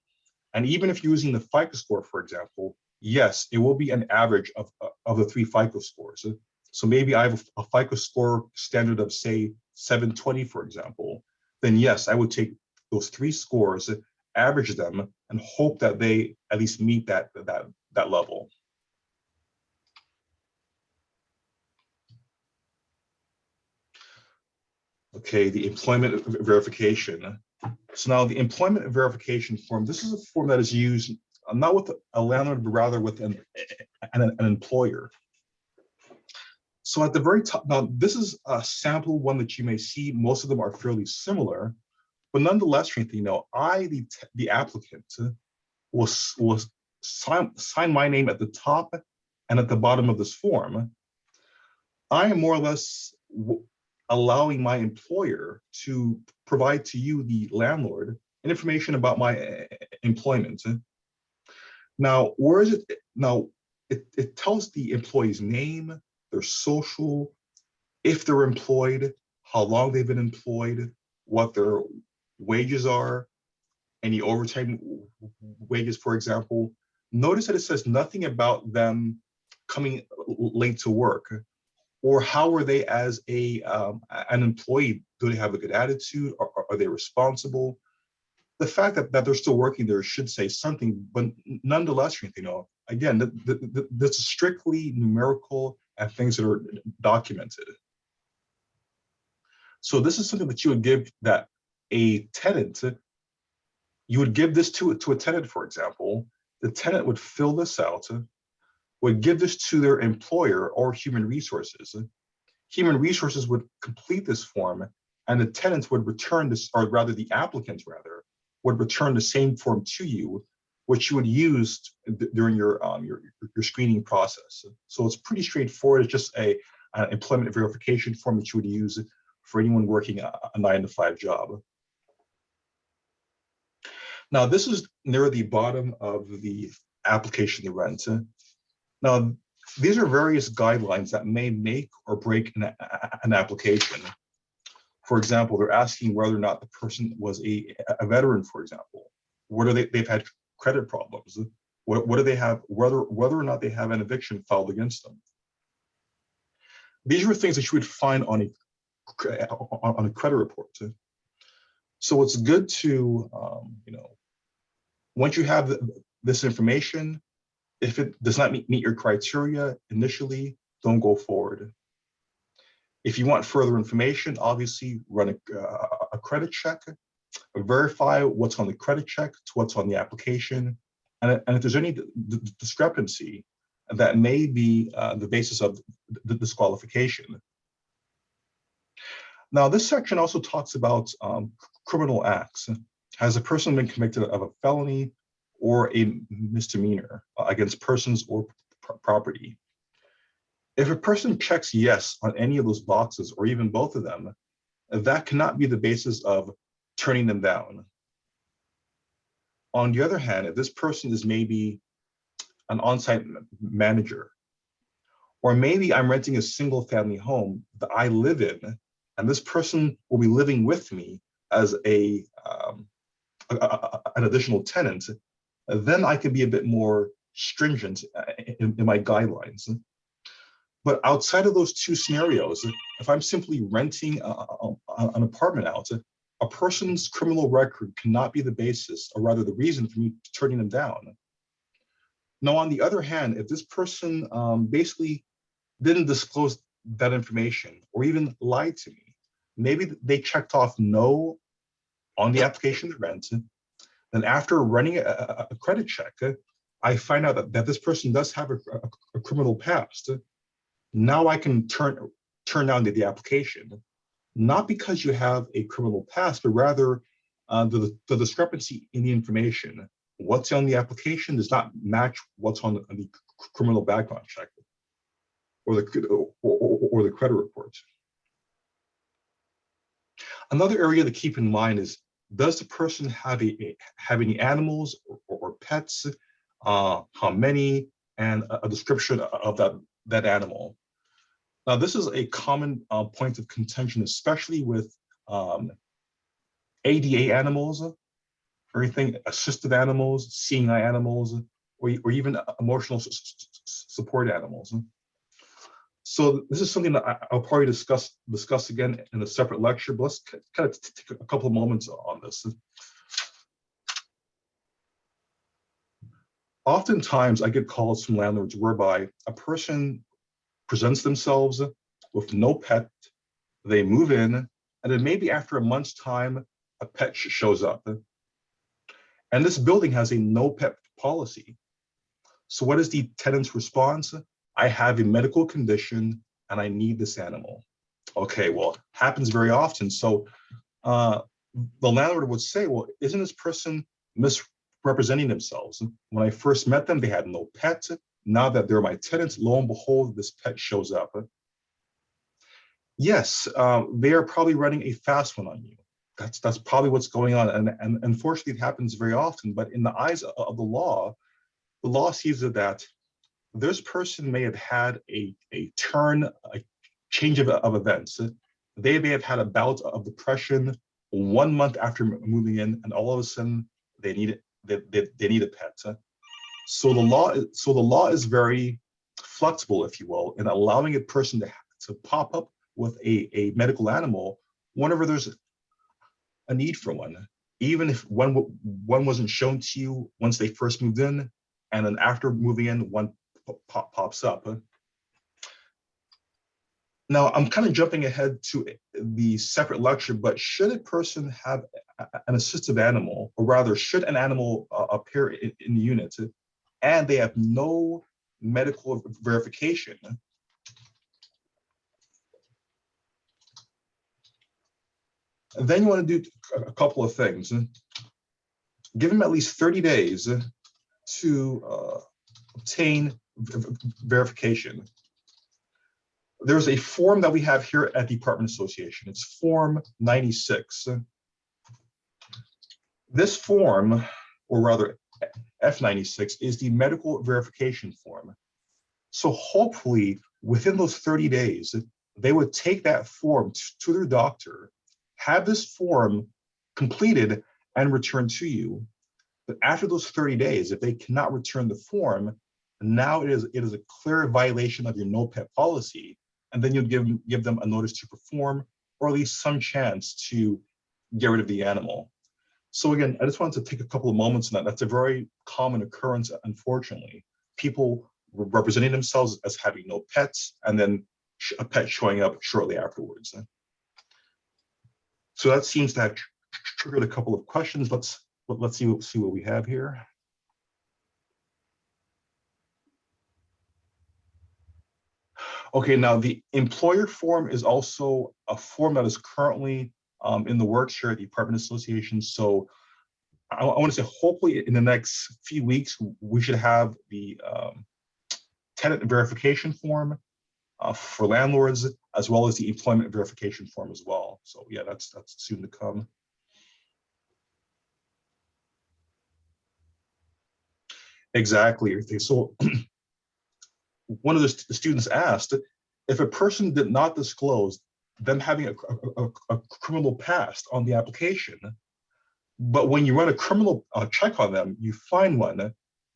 And even if you're using the FICO score, for example, yes, it will be an average of the 3 FICO scores. So maybe I have a FICO score standard of, say, 720, for example. Then yes, I would take those 3 scores, average them, and hope that they at least meet that level. Okay, the employment verification. So now the employment verification form, this is a form that is used not with a landlord, but rather with an employer. So at the very top, now this is a sample one that you may see. Most of them are fairly similar, but nonetheless, the applicant, will sign my name at the top and at the bottom of this form. I am more or less allowing my employer to provide to you, the landlord, information about my employment. Now, where is it? Now, it tells the employee's name, their social, if they're employed, how long they've been employed, what their wages are, any overtime wages, for example. Notice that it says nothing about them coming late to work, or how are they as an employee? Do they have a good attitude? Are they responsible? The fact that they're still working there should say something, but nonetheless, again, this is strictly numerical and things that are documented. So this is something that you would give that a tenant, you would give this to a tenant, for example. The tenant would fill this out, would give this to their employer or human resources. Human resources would complete this form, and the tenants would return this, or rather the applicant would return the same form to you, which you would use during your screening process. So it's pretty straightforward. It's just an employment verification form that you would use for anyone working a 9-to-5 job. Now, this is near the bottom of the application to rent. Now, these are various guidelines that may make or break an application. For example, they're asking whether or not the person was a veteran, for example. Whether they've had credit problems. What do they have, whether or not they have an eviction filed against them. These are things that you would find on a credit report. So it's good to, once you have this information, if it does not meet your criteria initially, don't go forward. If you want further information, obviously run a credit check, verify what's on the credit check to what's on the application. And if there's any discrepancy, that may be the basis of the disqualification. Now, this section also talks about criminal acts. Has a person been convicted of a felony or a misdemeanor against persons or property? If a person checks yes on any of those boxes, or even both of them, that cannot be the basis of turning them down. On the other hand, if this person is maybe an on-site manager, or maybe I'm renting a single family home that I live in, and this person will be living with me as an additional tenant, then I could be a bit more stringent in my guidelines. But outside of those two scenarios, if I'm simply renting an apartment out, a person's criminal record cannot be the basis, or rather the reason for me turning them down. Now, on the other hand, if this person basically didn't disclose that information or even lied to me, maybe they checked off no on the application to rent, then after running a credit check, I find out that this person does have a criminal past. Now I can turn down the application, not because you have a criminal past, but rather the discrepancy in the information. What's on the application does not match what's on the criminal background check or the credit report. Another area to keep in mind is, does the person have any animals or pets? How many, and a description of that animal. Now, this is a common point of contention, especially with ADA animals, everything assisted animals, seeing eye animals, or even emotional support animals. So this is something that I'll probably discuss again in a separate lecture, but let's kind of take a couple of moments on this. Oftentimes I get calls from landlords whereby a person presents themselves with no pet, they move in, and then maybe after a month's time, a pet shows up. And this building has a no pet policy. So what is the tenant's response? I have a medical condition and I need this animal. Okay, well, it happens very often. So the landlord would say, well, isn't this person misrepresenting themselves? When I first met them, they had no pet. Now that they're my tenants, lo and behold, this pet shows up. Yes, they are probably running a fast one on you. That's probably what's going on. And unfortunately, it happens very often. But in the eyes of the law sees that this person may have had a change of events. They may have had a bout of depression 1 month after moving in, and all of a sudden they need a pet. So the law is very flexible, if you will, in allowing a person to pop up with a medical animal whenever there's a need for one, even if one wasn't shown to you once they first moved in, and then after moving in, one pops up. Now, I'm kind of jumping ahead to the separate lecture, but should a person have an assistive animal, or rather, should an animal appear in the unit and they have no medical verification? And then you want to do a couple of things. Give them at least 30 days to obtain verification. There's a form that we have here at the Apartment Association. It's Form 96. This form, or rather F96, is the medical verification form. So hopefully within those 30 days, they would take that form to their doctor, have this form completed and returned to you. But after those 30 days, if they cannot return the form, now it is a clear violation of your no pet policy. And then you'll give them a notice to perform, or at least some chance to get rid of the animal. So again, I just wanted to take a couple of moments on that. That's a very common occurrence, unfortunately. People representing themselves as having no pets, and then a pet showing up shortly afterwards. So that seems to have triggered a couple of questions. Let's see what we have here. Okay, now the employer form is also a form that is currently in the works here at the Apartment Association. So I want to say hopefully in the next few weeks, we should have the tenant verification form for landlords, as well as the employment verification form as well. So yeah, that's soon to come. Exactly. So one of the students asked if a person did not disclose them having a criminal past on the application, but when you run a criminal check on them, you find one,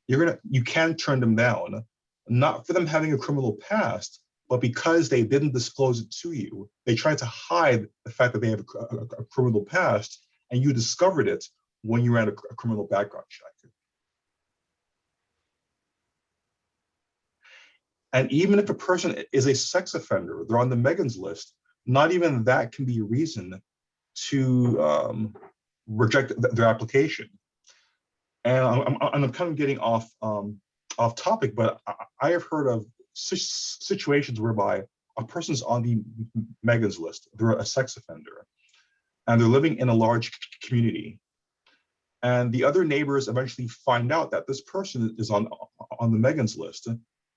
you can turn them down, not for them having a criminal past, but because they didn't disclose it to you. They tried to hide the fact that they have a criminal past, and you discovered it when you ran a criminal background check. And even if a person is a sex offender, they're on the Megan's list, not even that can be a reason to reject their application. And I'm kind of getting off topic, but I have heard of situations whereby a person's on the Megan's list, they're a sex offender, and they're living in a large community. And the other neighbors eventually find out that this person is on the Megan's list.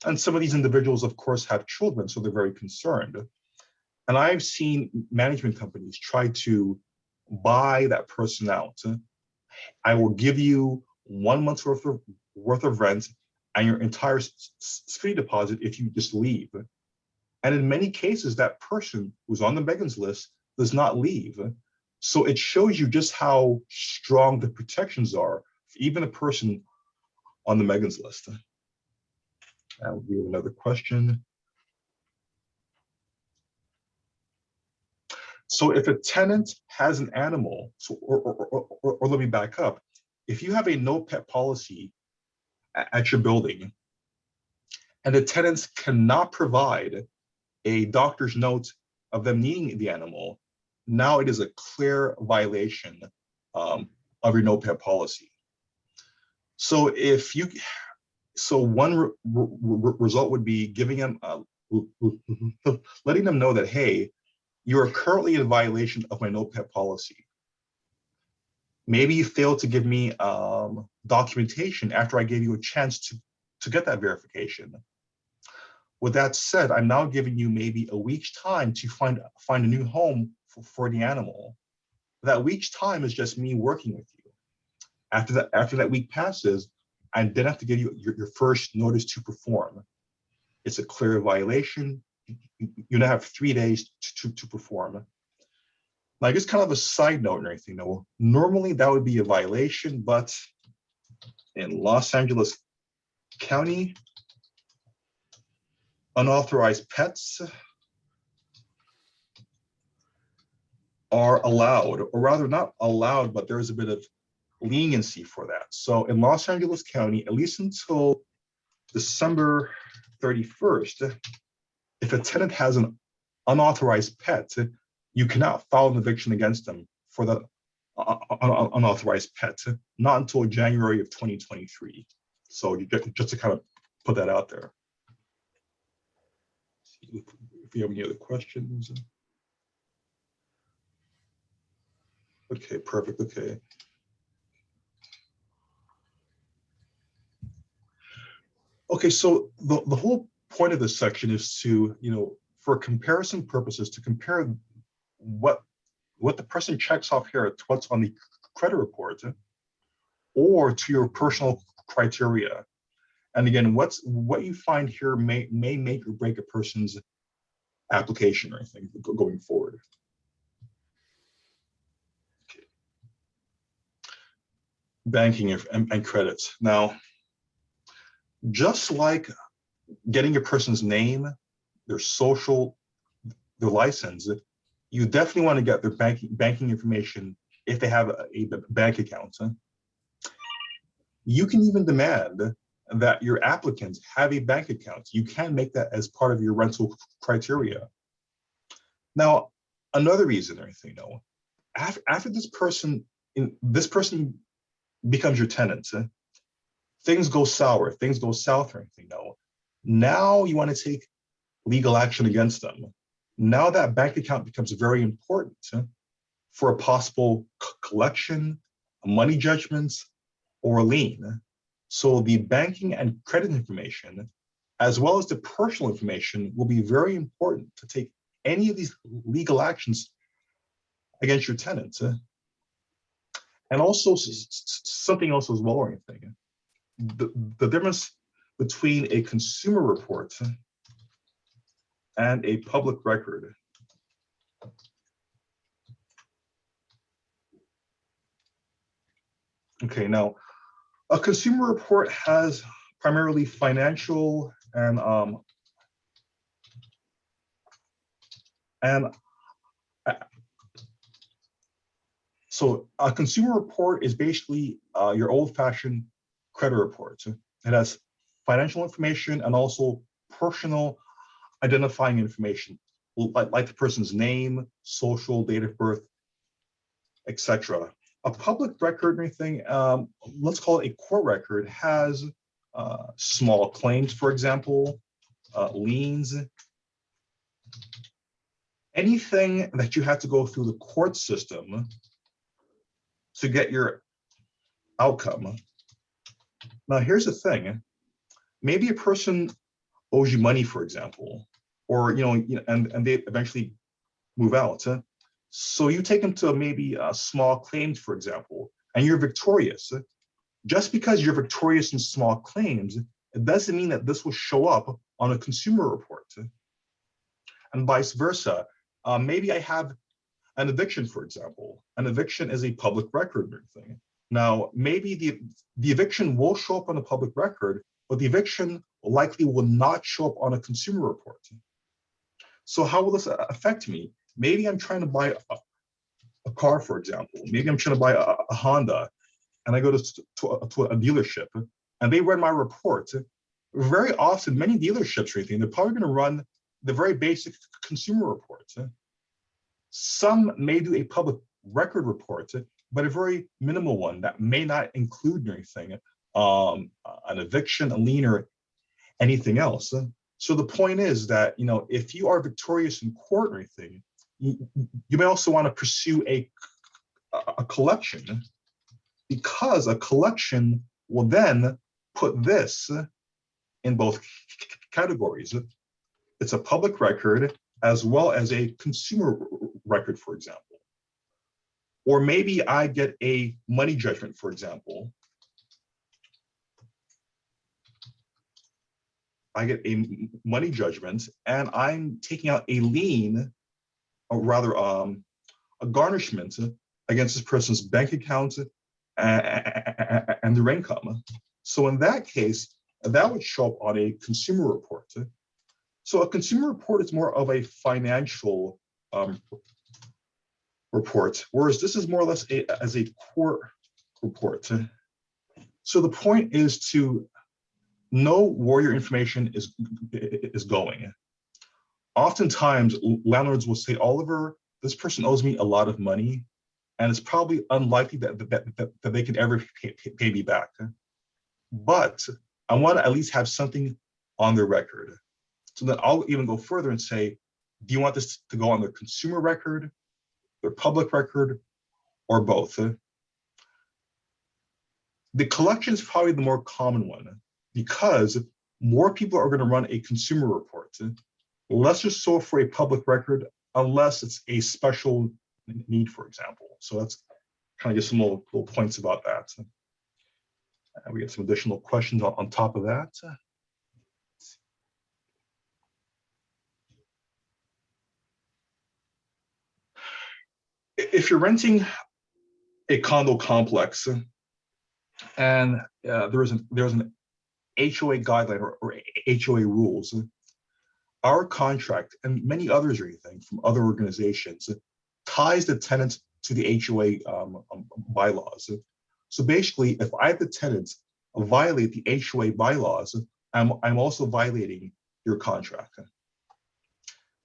And some of these individuals, of course, have children, so they're very concerned. And I've seen management companies try to buy that person out. I will give you 1 month's worth of rent and your entire security deposit if you just leave. And in many cases, that person who's on the Megan's list does not leave. So it shows you just how strong the protections are for even a person on the Megan's list. I'll give you another question. So if a tenant has an animal, or let me back up, if you have a no pet policy at your building and the tenants cannot provide a doctor's note of them needing the animal, now it is a clear violation of your no pet policy. So one result would be giving them, letting them know that, hey, you are currently in violation of my no pet policy. Maybe you failed to give me documentation after I gave you a chance to get that verification. With that said, I'm now giving you maybe a week's time to find a new home for the animal. That week's time is just me working with you. After that week passes, I then have to give you your first notice to perform. It's a clear violation. You now have 3 days to perform. Now, just kind of a side note and everything, though, normally that would be a violation, but in Los Angeles County, unauthorized pets are allowed, or rather not allowed, but there is a bit of leniency for that. So in Los Angeles County, at least until December 31st, if a tenant has an unauthorized pet, you cannot file an eviction against them for the unauthorized pet, not until January of 2023. So just to kind of put that out there. If you have any other questions. Okay, perfect, okay. Okay, so the whole point of this section is to, for comparison purposes, to compare what the person checks off here to what's on the credit report or to your personal criteria. And again, what you find here may make or break a person's application or anything going forward. Okay. Banking and credits. Now, just like getting a person's name, their social, their license, you definitely want to get their banking information if they have a bank account. You can even demand that your applicants have a bank account. You can make that as part of your rental criteria. Now, another reason, after this person becomes your tenant, things go sour, things go south or anything. Now you want to take legal action against them. Now that bank account becomes very important for a possible collection, money judgments, or a lien. So the banking and credit information, as well as the personal information, will be very important to take any of these legal actions against your tenants. And also something else as well, or anything. the difference between a consumer report and a public record. Okay, now a consumer report has primarily financial and so a consumer report is basically your old-fashioned credit report. It has financial information and also personal identifying information, like the person's name, social, date of birth, etc. A public record or anything, let's call it a court record, has small claims, for example, liens, anything that you have to go through the court system to get your outcome. Now, here's the thing. Maybe a person owes you money, for example, or, and they eventually move out. So you take them to maybe small claims, for example, and you're victorious. Just because you're victorious in small claims, it doesn't mean that this will show up on a consumer report. And vice versa. Maybe I have an eviction, for example. An eviction is a public record thing. Now, maybe the eviction will show up on a public record, but the eviction likely will not show up on a consumer report. So how will this affect me? Maybe I'm trying to buy a car, for example. Maybe I'm trying to buy a Honda, and I go to a dealership, and they run my report. Very often, many dealerships or anything, they're probably going to run the very basic consumer report. Some may do a public record report, but a very minimal one that may not include anything, an eviction, a lien, or anything else. So the point is that, if you are victorious in court or anything, you may also want to pursue a collection, because a collection will then put this in both categories. It's a public record as well as a consumer record, for example. Or maybe I get a money judgment, for example. I get a money judgment and I'm taking out a lien, or rather a garnishment against this person's bank account and their income. So in that case, that would show up on a consumer report. So a consumer report is more of a financial report, whereas this is more or less as a court report. So the point is to know where your information is going. Oftentimes, landlords will say, Oliver, this person owes me a lot of money, and it's probably unlikely that they can ever pay me back. But I want to at least have something on their record. So then I'll even go further and say, do you want this to go on their consumer record, their public record, or both? The collection is probably the more common one, because more people are going to run a consumer report, lesser so for a public record, unless it's a special need, for example. So that's kind of just some little points about that. And we get some additional questions on top of that. If you're renting a condo complex and there's an HOA guideline or HOA rules, our contract and many others or anything from other organizations ties the tenant to the HOA bylaws. So basically, if I, the tenant, violate the HOA bylaws, I'm also violating your contract.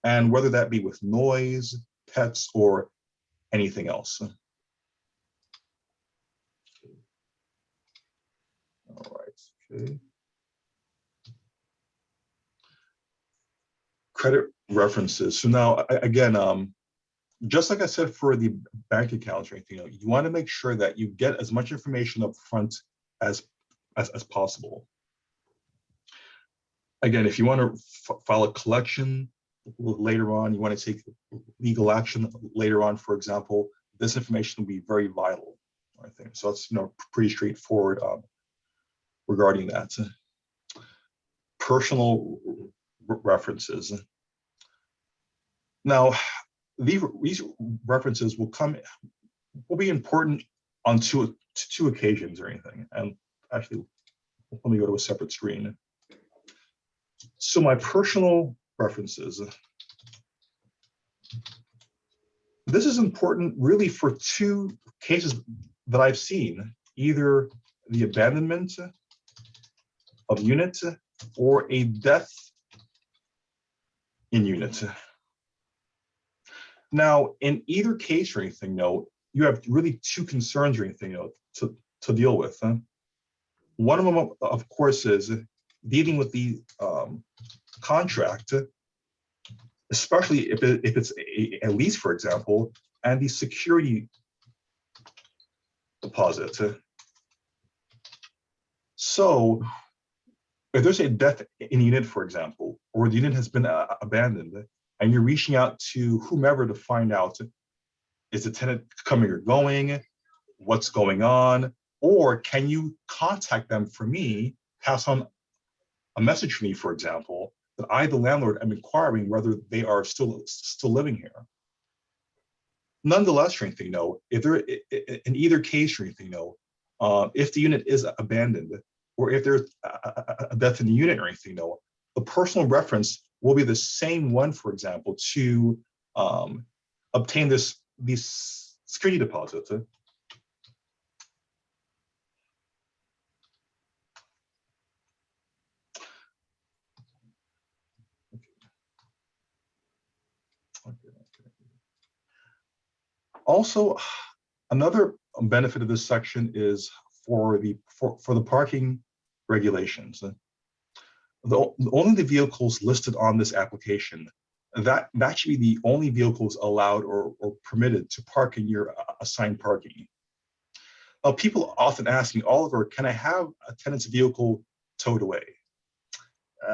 And whether that be with noise, pets, or anything else. All right, okay. Credit references. So now, again, just like I said for the bank accounts or anything, you want to make sure that you get as much information up front as possible. Again, if you want to file a collection later on, you want to take legal action later on, for example, this information will be very vital, I think. So that's pretty straightforward regarding that. Personal references. Now, these references will be important on two occasions or anything. And actually, let me go to a separate screen. So my personal references. This is important really for two cases that I've seen, either the abandonment of unit or a death in unit. Now, in either case or anything, you have really two concerns or anything to deal with. One of them, of course, is dealing with the contract, especially if it's a lease, for example, and the security deposit. So if there's a death in unit, for example, or the unit has been abandoned, and you're reaching out to whomever to find out, is the tenant coming or going, what's going on, or can you contact them for me, pass on a message for me, for example, that I, the landlord, am inquiring whether they are still living here. Nonetheless, or anything, if they're in either case or anything, if the unit is abandoned, or if there's a death in the unit or anything, the personal reference will be the same one, for example, to obtain these security deposits. Also, another benefit of this section is for the parking regulations. Only the vehicles listed on this application, that should be the only vehicles allowed or permitted to park in your assigned parking. People often ask me, Oliver, can I have a tenant's vehicle towed away?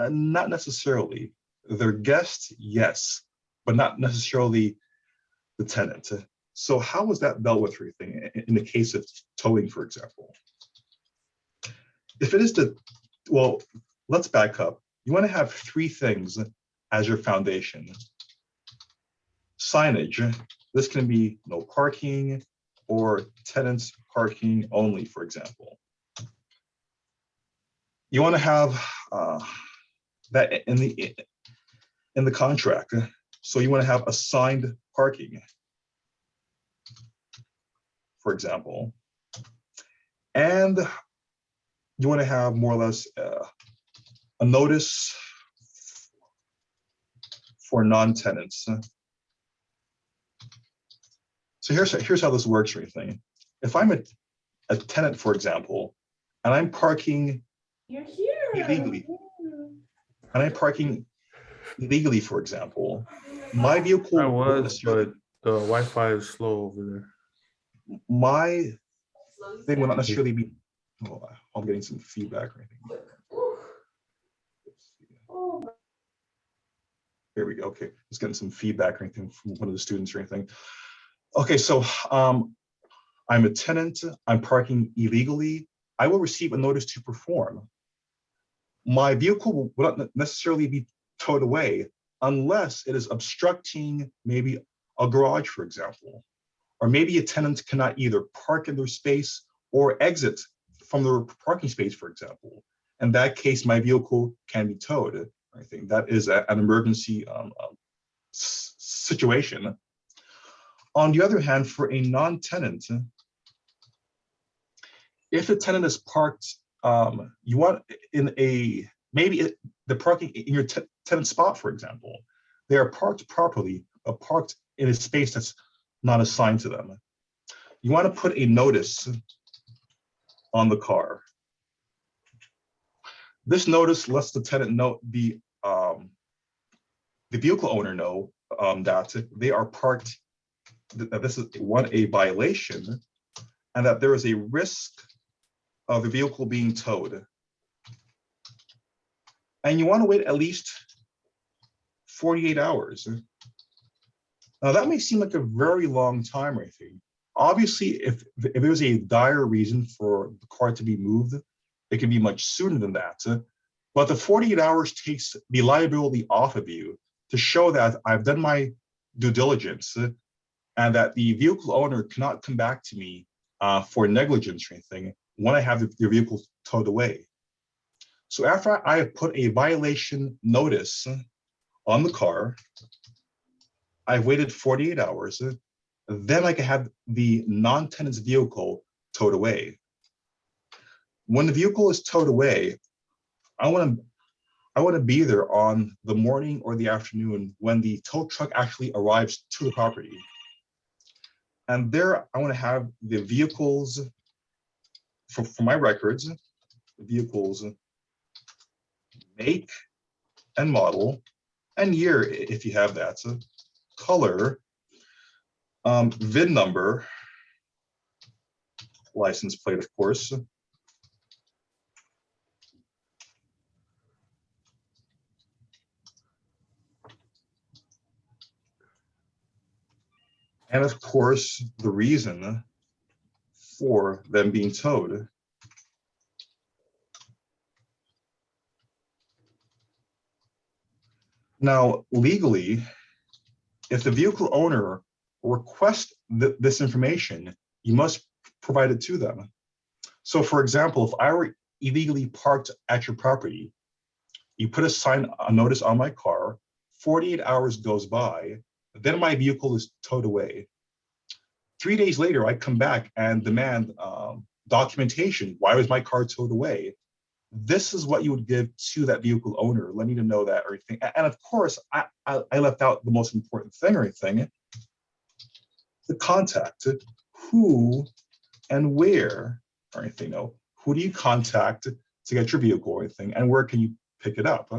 Not necessarily. Their guest, yes, but not necessarily the tenant. So how was that dealt with, in the case of towing, for example? If it is well, let's back up. You want to have three things as your foundation. Signage. This can be no parking or tenants parking only, for example. You want to have that in the contract. So you want to have assigned parking, for example. And you want to have more or less a notice for non-tenants. So here's how this works or anything. If I'm a tenant, for example, and I'm parking illegally, for example, my vehicle but the Wi-Fi is slow over there. My thing will not necessarily be. Oh, I'm getting some feedback or anything. Here we go. Okay, just getting some feedback or anything from one of the students or anything. Okay, so I'm a tenant. I'm parking illegally. I will receive a notice to perform. My vehicle will not necessarily be towed away unless it is obstructing maybe a garage, for example. Or maybe a tenant cannot either park in their space or exit from their parking space, for example. In that case, my vehicle can be towed. I think that is an emergency situation. On the other hand, for a non-tenant, if a tenant is parked, you want in the parking in your tenant spot, for example, they are parked properly, parked in a space that's not assigned to them. You want to put a notice on the car. This notice lets the tenant know, the vehicle owner know that they are parked, that this is a violation, and that there is a risk of the vehicle being towed. And you want to wait at least 48 hours. Now that may seem like a very long time, I think. Obviously, if there's a dire reason for the car to be moved, It can be much sooner than that. But the 48 hours takes the liability off of you to show that I've done my due diligence and that the vehicle owner cannot come back to me for negligence or anything when I have your vehicle towed away. So after I have put a violation notice on the car, I've waited 48 hours, then I can have the non-tenant's vehicle towed away. When the vehicle is towed away, I want to be there on the morning or the afternoon when the tow truck actually arrives to the property. And there I want to have the vehicles, for my records, the vehicles make and model and year, if you have that, so color, VIN number, license plate, of course, and of course, the reason for them being towed. Now, legally, if the vehicle owner requests this information, you must provide it to them. So for example, if I were illegally parked at your property, you put a notice on my car, 48 hours goes by, then my vehicle is towed away. 3 days later, I come back and demand documentation. Why was my car towed away? This is what you would give to that vehicle owner, letting them know that or anything. And of course, I left out the most important thing or anything, the contact, who and where or anything. No, who do you contact to get your vehicle or anything, and where can you pick it up?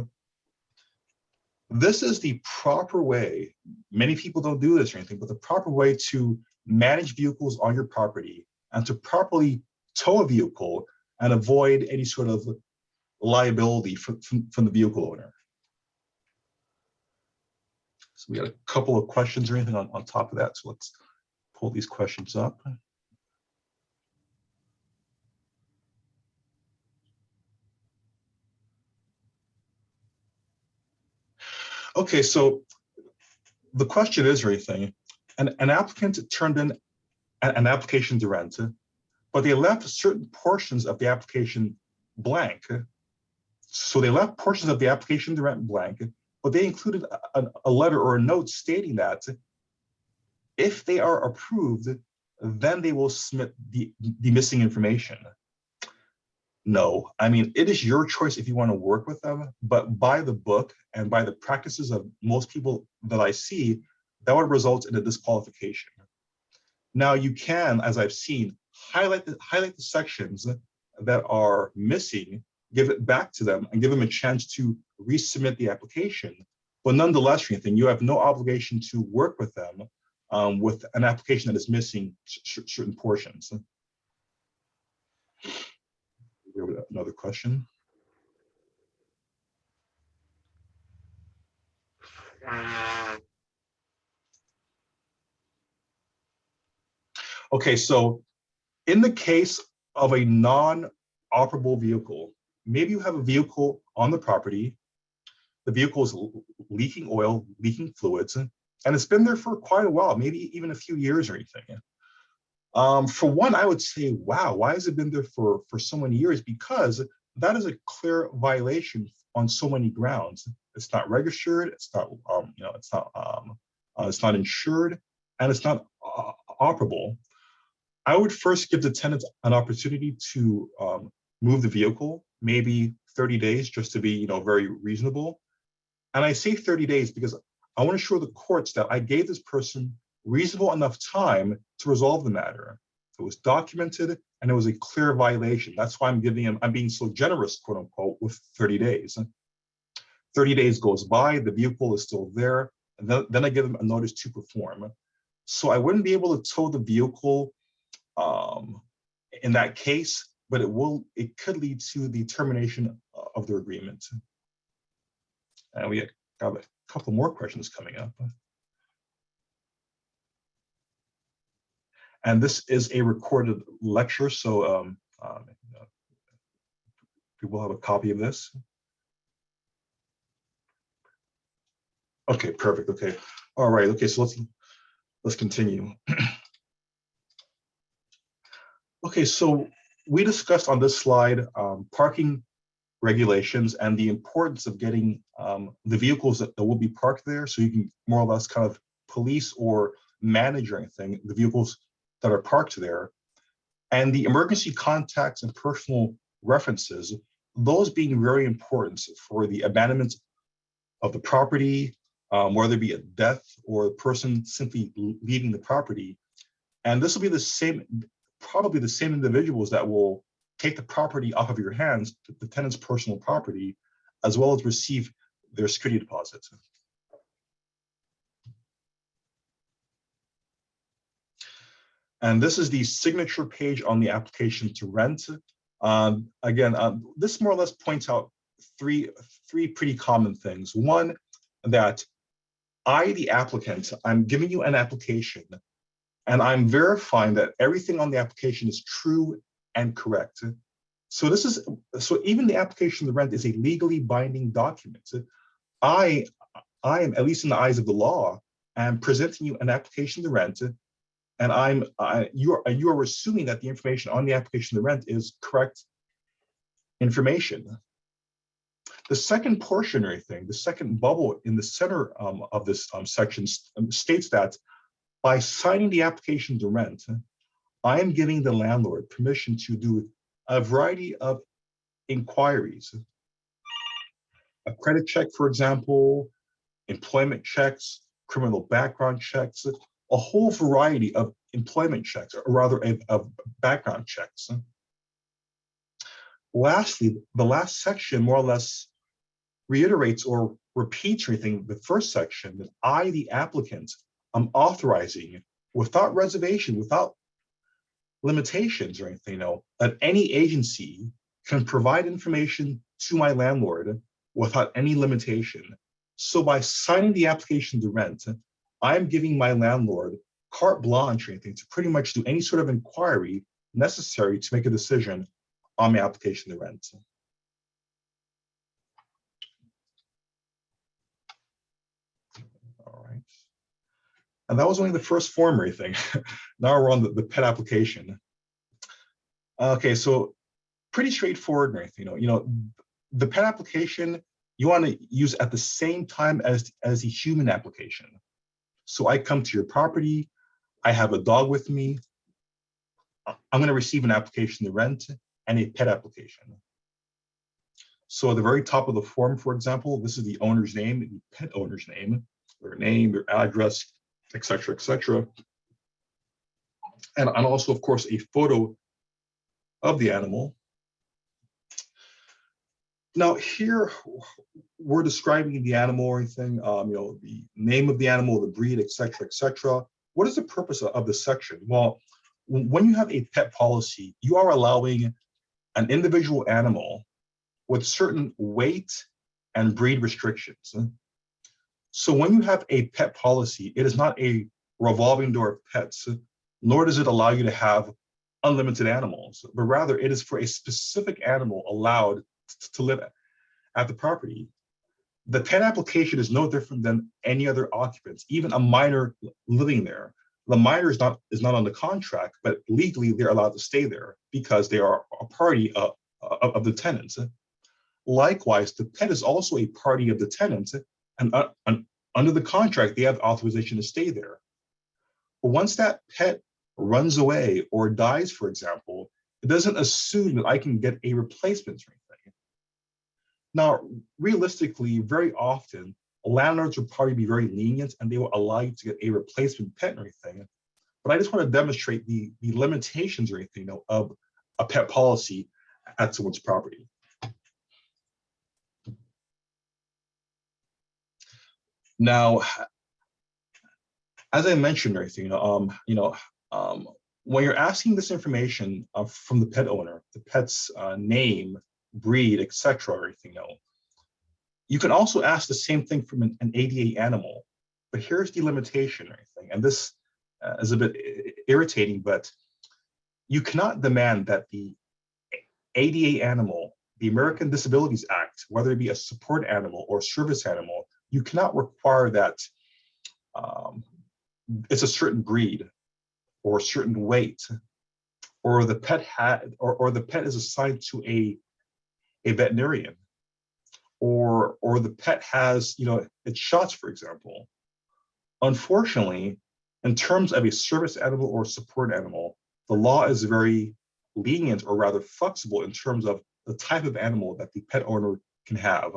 This is the proper way. Many people don't do this or anything, but the proper way to manage vehicles on your property and to properly tow a vehicle and avoid any sort of liability from the vehicle owner. So we got a couple of questions or anything on top of that. So let's pull these questions up. Okay, so the question is or anything, an applicant turned in an application to rent, but they left certain portions of the application blank. So they left portions of the application to rent blank, but they included a letter or a note stating that if they are approved, then they will submit the missing information. No, I mean, it is your choice if you want to work with them, but by the book and by the practices of most people that I see, that would result in a disqualification. Now you can, as I've seen, highlight the sections that are missing, give it back to them and give them a chance to resubmit the application. But nonetheless, you have no obligation to work with them with an application that is missing certain portions. Another question. Okay, so in the case of a non-operable vehicle, maybe you have a vehicle on the property, the vehicle is leaking oil, leaking fluids, and it's been there for quite a while, maybe even a few years or anything. For one, I would say, wow, why has it been there for so many years? Because that is a clear violation on so many grounds. It's not registered, it's not, it's not insured, and it's not operable. I would first give the tenant an opportunity to move the vehicle, maybe 30 days, just to be, very reasonable. And I say 30 days because I want to show the courts that I gave this person reasonable enough time to resolve the matter. It was documented and it was a clear violation. That's why I'm being so generous, quote unquote, with 30 days. 30 days goes by, the vehicle is still there, and then I give them a notice to perform. So I wouldn't be able to tow the vehicle in that case, but it could lead to the termination of their agreement. And we have a couple more questions coming up. And this is a recorded lecture, so people have a copy of this? Okay, perfect. Okay, all right. Okay, so let's continue. Okay, so we discussed on this slide parking regulations and the importance of getting the vehicles that will be parked there, so you can more or less kind of police or manage or anything the vehicles that are parked there, and the emergency contacts and personal references, those being very important for the abandonment of the property, whether it be a death or the person simply leaving the property. And this will be the same, probably the same individuals that will take the property off of your hands, the tenant's personal property, as well as receive their security deposits. And this is the signature page on the application to rent. Again, this more or less points out three pretty common things. One, that I, the applicant, I'm giving you an application and I'm verifying that everything on the application is true and correct. So even the application to rent is a legally binding document. I am, at least in the eyes of the law, am presenting you an application to rent, and you are assuming that the information on the application to rent is correct information. The second portion or anything, the second bubble in the center of this section states that by signing the application to rent, I am giving the landlord permission to do a variety of inquiries. A credit check, for example, employment checks, criminal background checks, a whole variety of employment checks, or rather of background checks. Lastly, the last section more or less reiterates or repeats everything the first section, that I, the applicant, am authorizing without reservation, without limitations or anything, that any agency can provide information to my landlord without any limitation. So by signing the application to rent, I'm giving my landlord carte blanche or anything to pretty much do any sort of inquiry necessary to make a decision on my application to rent. All right. And that was only the first form or anything. Now we're on the pet application. Okay, so pretty straightforward and everything. The pet application you want to use at the same time as the human application. So I come to your property, I have a dog with me, I'm going to receive an application to rent and a pet application. So at the very top of the form, for example, this is the owner's name, the pet owner's name, their address, etc., etc. And also, of course, a photo of the animal. Now here, we're describing the animal or anything, the name of the animal, the breed, etc., etc. What is the purpose of this section? Well, when you have a pet policy, you are allowing an individual animal with certain weight and breed restrictions. So when you have a pet policy, it is not a revolving door of pets, nor does it allow you to have unlimited animals, but rather it is for a specific animal allowed to live at the property. The pet application is no different than any other occupants, even a minor living there. The minor is not on the contract, but legally they're allowed to stay there because they are a party of the tenants. Likewise, the pet is also a party of the tenant, and under the contract, they have authorization to stay there. But once that pet runs away or dies, for example, it doesn't assume that I can get a replacement or anything. Now, realistically, very often, landlords will probably be very lenient and they will allow you to get a replacement pet or anything. But I just want to demonstrate the limitations or anything of a pet policy at someone's property. Now, as I mentioned, everything, when you're asking this information from the pet owner, the pet's name, breed, etc., everything, you can also ask the same thing from an ADA animal. But here's the limitation, everything, and this is a bit irritating, but you cannot demand that the ADA animal the American Disabilities Act, whether it be a support animal or service animal, you cannot require that it's a certain breed or a certain weight, or the pet is assigned to a veterinarian, or the pet has, its shots, for example. Unfortunately, in terms of a service animal or support animal, the law is very lenient, or rather flexible, in terms of the type of animal that the pet owner can have.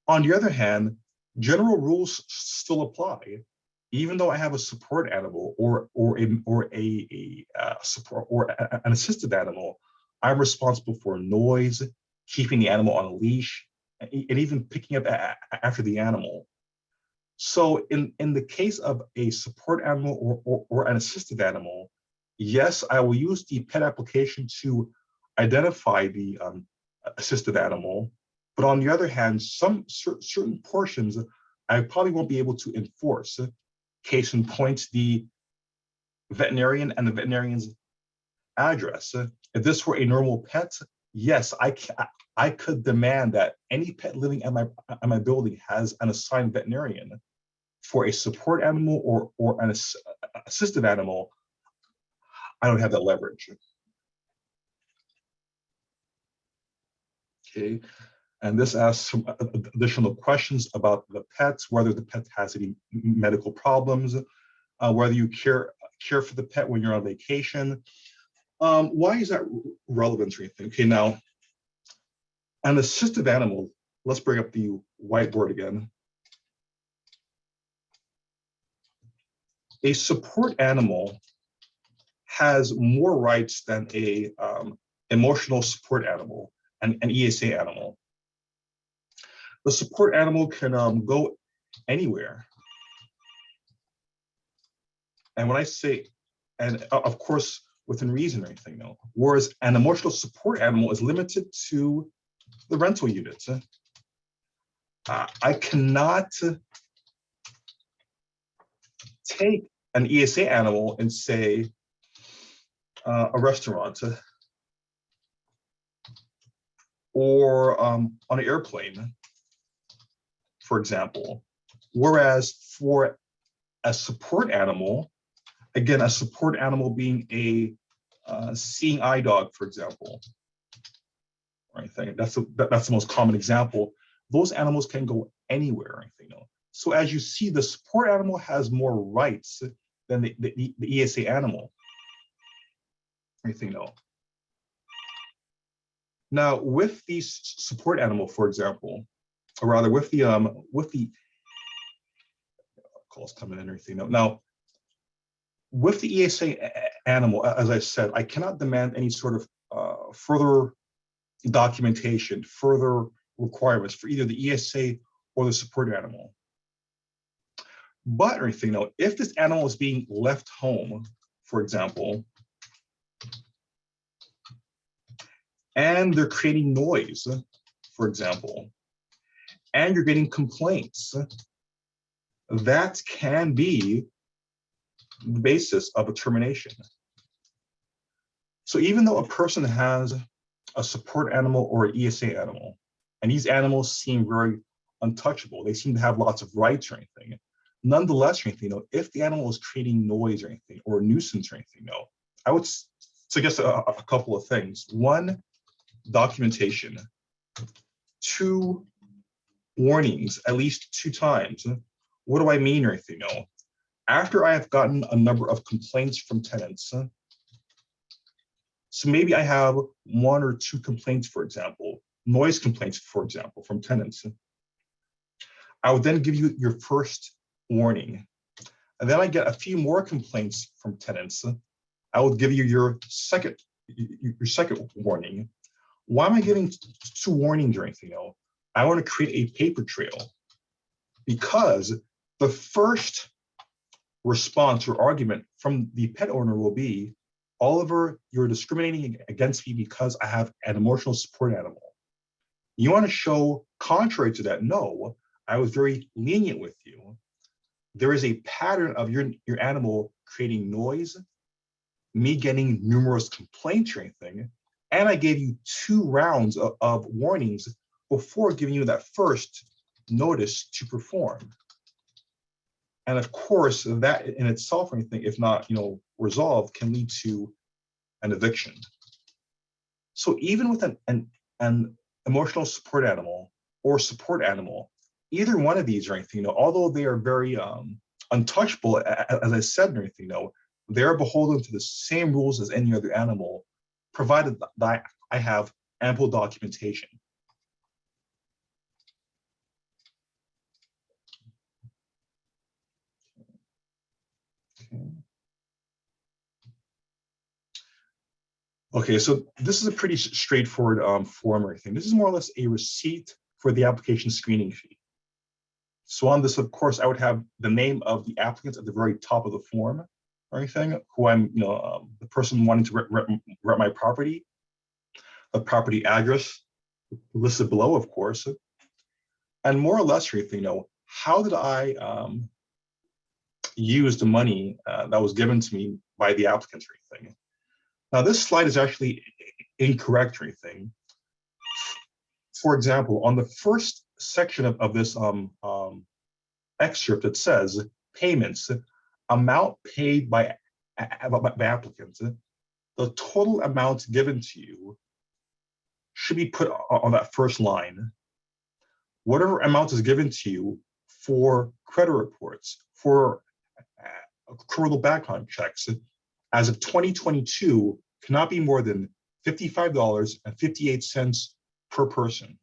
On the other hand, general rules still apply. Even though I have a support animal or a support or an assisted animal, I'm responsible for noise, keeping the animal on a leash, and even picking up after the animal. So in the case of a support animal or an assisted animal, yes, I will use the pet application to identify the assisted animal. But on the other hand, some certain portions I probably won't be able to enforce. Case in point, the veterinarian and the veterinarian's address. If this were a normal pet, yes, I could demand that any pet living at my building has an assigned veterinarian. For a support animal or an assisted animal, I don't have that leverage. Okay, and this asks some additional questions about the pets, whether the pet has any medical problems, whether you care for the pet when you're on vacation. Why is that relevant or anything? Okay, now, an assisted animal, let's bring up the whiteboard again. A support animal has more rights than a emotional support animal, an ESA animal. The support animal can go anywhere. And when I say, and of course, within reason or anything, no. Whereas an emotional support animal is limited to the rental units. I cannot take an ESA animal and say a restaurant or on an airplane, for example. Whereas for a support animal, again, a support animal being a seeing eye dog, for example, right? That's the most common example. Those animals can go anywhere, I think. So as you see, the support animal has more rights than the ESA animal. Anything else? Now, with the support animal, for example, or rather with the calls coming in, everything. Now, with the ESA animal, as I said, I cannot demand any sort of further documentation, further requirements for either the ESA or the support animal. But anything, if this animal is being left home, for example, and they're creating noise, for example, and you're getting complaints, that can be the basis of a termination. So even though a person has a support animal or an ESA animal, and these animals seem very untouchable, they seem to have lots of rights or anything, nonetheless, or anything, if the animal is creating noise or anything, or a nuisance or anything, I would suggest a couple of things. One, documentation. Two, warnings, at least 2 times. What do I mean or anything? After I have gotten a number of complaints from tenants, so maybe I have 1 or 2 complaints, for example, noise complaints, for example, from tenants. I would then give you your first warning. And then I get a few more complaints from tenants. I would give you your second warning. Why am I giving 2 warnings or anything? I want to create a paper trail, because the first response or argument from the pet owner will be, Oliver, you're discriminating against me because I have an emotional support animal. You want to show contrary to that, no, I was very lenient with you. There is a pattern of your animal creating noise, me getting numerous complaints or anything, And I gave you 2 rounds of warnings before giving you that first notice to perform. And of course, that in itself, or anything, if not, resolved, can lead to an eviction. So even with an emotional support animal or support animal, either one of these or anything, although they are very untouchable, as I said, and everything, they're beholden to the same rules as any other animal, provided that I have ample documentation. Okay, so this is a pretty straightforward form or anything. This is more or less a receipt for the application screening fee. So on this, of course, I would have the name of the applicant at the very top of the form or anything, who I'm, the person wanting to rent my property, the property address listed below, of course, and more or less, or anything, how did I use the money that was given to me by the applicant or anything. Now, this slide is actually incorrect or anything. For example, on the first section of this excerpt, it says payments, amount paid by applicants. The total amount given to you should be put on that first line. Whatever amount is given to you for credit reports, for criminal background checks, as of 2022, cannot be more than $55.58 per person.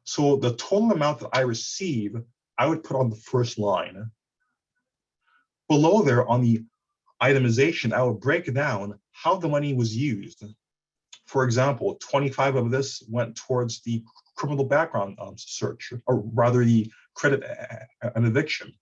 So the total amount that I receive, I would put on the first line. Below there on the itemization, I would break down how the money was used. For example, 25 of this went towards the criminal background search, or rather the credit and eviction.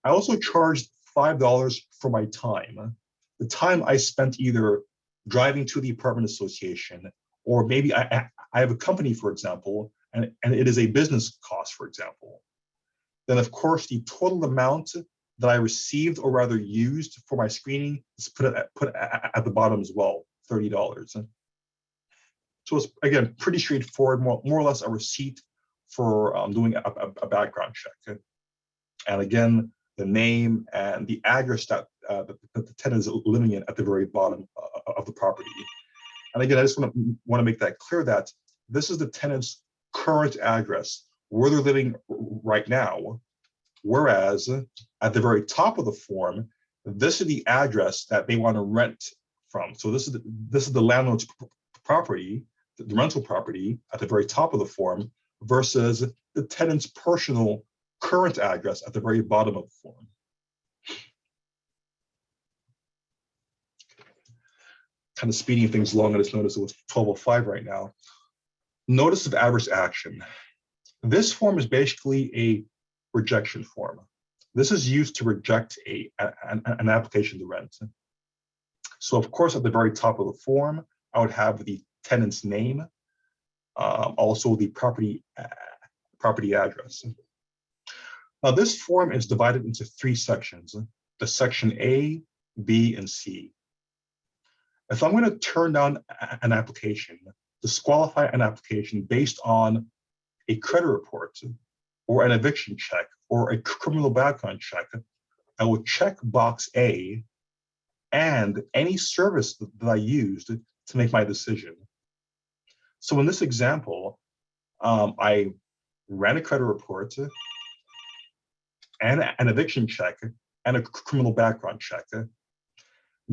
I also charged $5 for my time. The time I spent either driving to the apartment association, or maybe I have a company, for example, and it is a business cost, for example. Then, of course, the total amount that I received, or rather used for my screening, is put at the bottom as well, $30. So it's, again, pretty straightforward, more or less a receipt for doing a background check. And again, the name and the address that the tenant is living in at the very bottom of the property. And again, I just want to make that clear that this is the tenant's current address, where they're living right now, whereas at the very top of the form, this is the address that they want to rent from. So this is the landlord's property, the rental property at the very top of the form, versus the tenant's personal current address at the very bottom of the form. Kind of speeding things along. I just noticed it was 12:05 right now. Notice of adverse action. This form is basically a rejection form. This is used to reject an application to rent. So of course, at the very top of the form, I would have the tenant's name, also the property address. Now, this form is divided into 3 sections, the section A, B, and C. If I'm going to turn down an application, disqualify an application based on a credit report or an eviction check or a criminal background check, I will check box A and any service that I used to make my decision. So in this example, I ran a credit report and an eviction check and a criminal background check.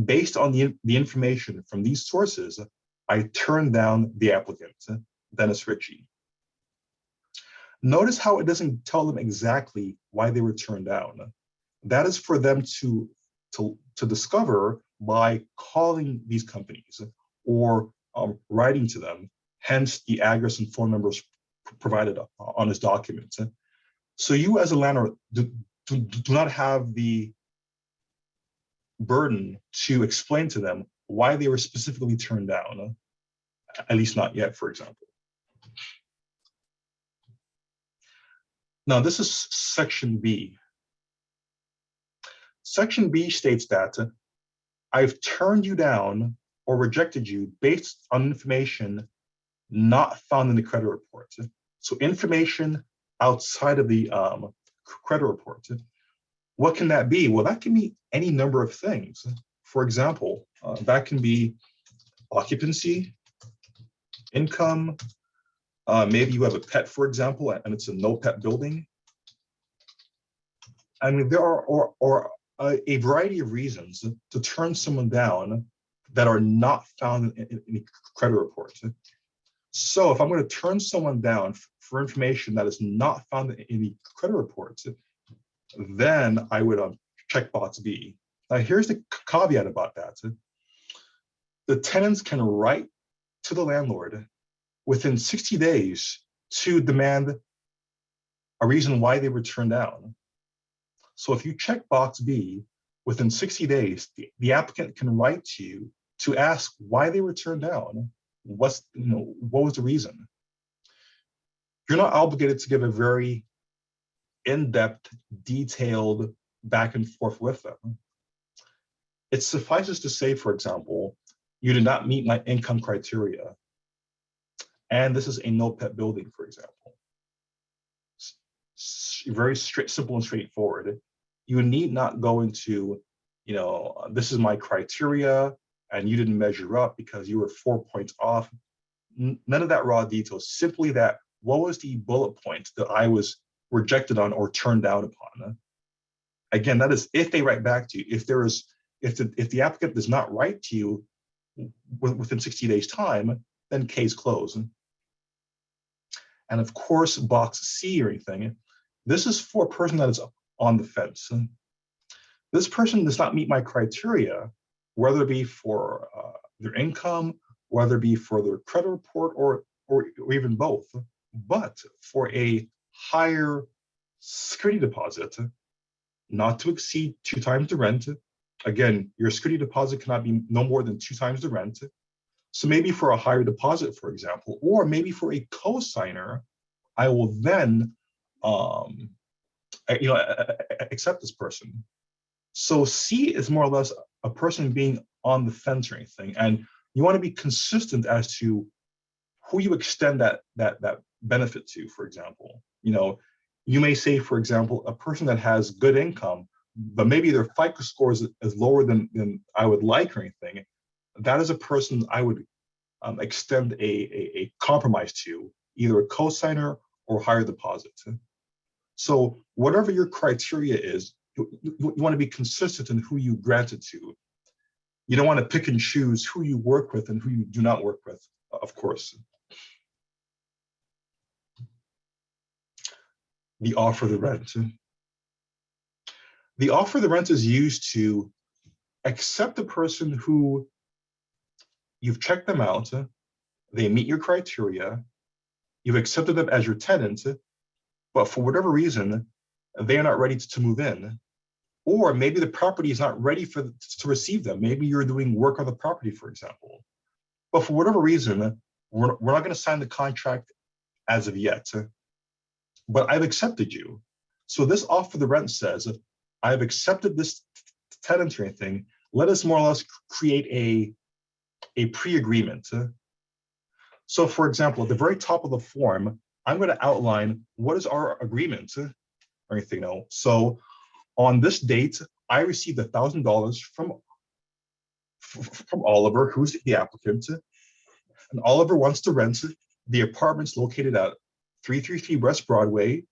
Based on the information from these sources, I turned down the applicant, Dennis Ritchie. Notice how it doesn't tell them exactly why they were turned down. That is for them to discover by calling these companies or writing to them, hence the address and phone numbers provided on his documents. So you as a landlord do not have the burden to explain to them why they were specifically turned down, at least not yet, for example. Now, this is section B. Section B states that I've turned you down or rejected you based on information not found in the credit report. So information outside of the credit report. What can that be? Well, that can be any number of things. For example, that can be occupancy, income. Maybe you have a pet, for example, and it's a no pet building. I mean, there are a variety of reasons to turn someone down that are not found in the credit report. So if I'm going to turn someone down for information that is not found in the credit report, then I would check box B. Now, here's the caveat about that. The tenants can write to the landlord within 60 days to demand a reason why they were turned down. So if you check box B, within 60 days, the applicant can write to you to ask why they were turned down. What was the reason? You're not obligated to give a very in-depth, detailed back and forth with them. It suffices to say, for example, you did not meet my income criteria, and this is a no pet building, for example. Very simple and straightforward. You need not go into, this is my criteria, and you didn't measure up because you were 4 points off. None of that raw detail, simply that, what was the bullet point that I was rejected on or turned down upon? Again, that is if they write back to you. If the applicant does not write to you within 60 days time, then case closed. And of course, box C or anything, this is for a person that is on the fence. This person does not meet my criteria, whether it be for their income, whether it be for their credit report, or even both, but for a higher security deposit, not to exceed 2 times the rent. Again, your security deposit cannot be no more than 2 times the rent. So maybe for a higher deposit, for example, or maybe for a co-signer, I will then accept this person. So C is more or less a person being on the fence or anything, and you want to be consistent as to who you extend that benefit to. For example, you may say, for example, a person that has good income, but maybe their FICO score is lower than I would like or anything. That is a person I would extend a compromise to, either a cosigner or higher deposit. So whatever your criteria is, you want to be consistent in who you grant it to. You don't want to pick and choose who you work with and who you do not work with, of course. The offer the rent. The offer the rent is used to accept a person who you've checked them out, they meet your criteria, you've accepted them as your tenant, but for whatever reason, they are not ready to move in. Or maybe the property is not ready to receive them. Maybe you're doing work on the property, for example. But for whatever reason, we're not going to sign the contract as of yet. But I've accepted you. So this offer the rent says, I've accepted this tenant or anything. Let us more or less create a pre-agreement. So for example, at the very top of the form, I'm going to outline what is our agreement or anything. So on this date, I received $1,000 from Oliver, who's the applicant, and Oliver wants to rent the apartments located at 333 West Broadway,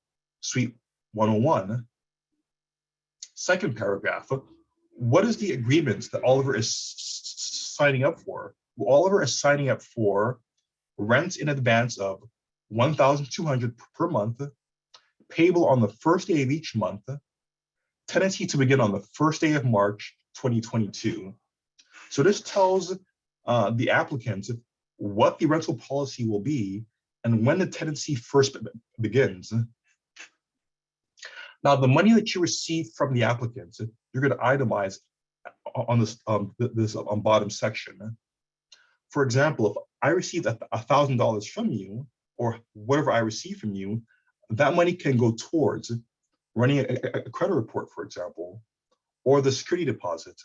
Suite 101. Second paragraph, what is the agreement that Oliver is signing up for? Well, Oliver is signing up for rent in advance of $1,200 per month, payable on the first day of each month, tenancy to begin on the first day of March 2022. So this tells the applicant what the rental policy will be and when the tenancy first begins. Now, the money that you receive from the applicant, you're going to itemize on this bottom section. For example, if I received $1,000 from you, or whatever I receive from you, that money can go towards running a credit report, for example, or the security deposit,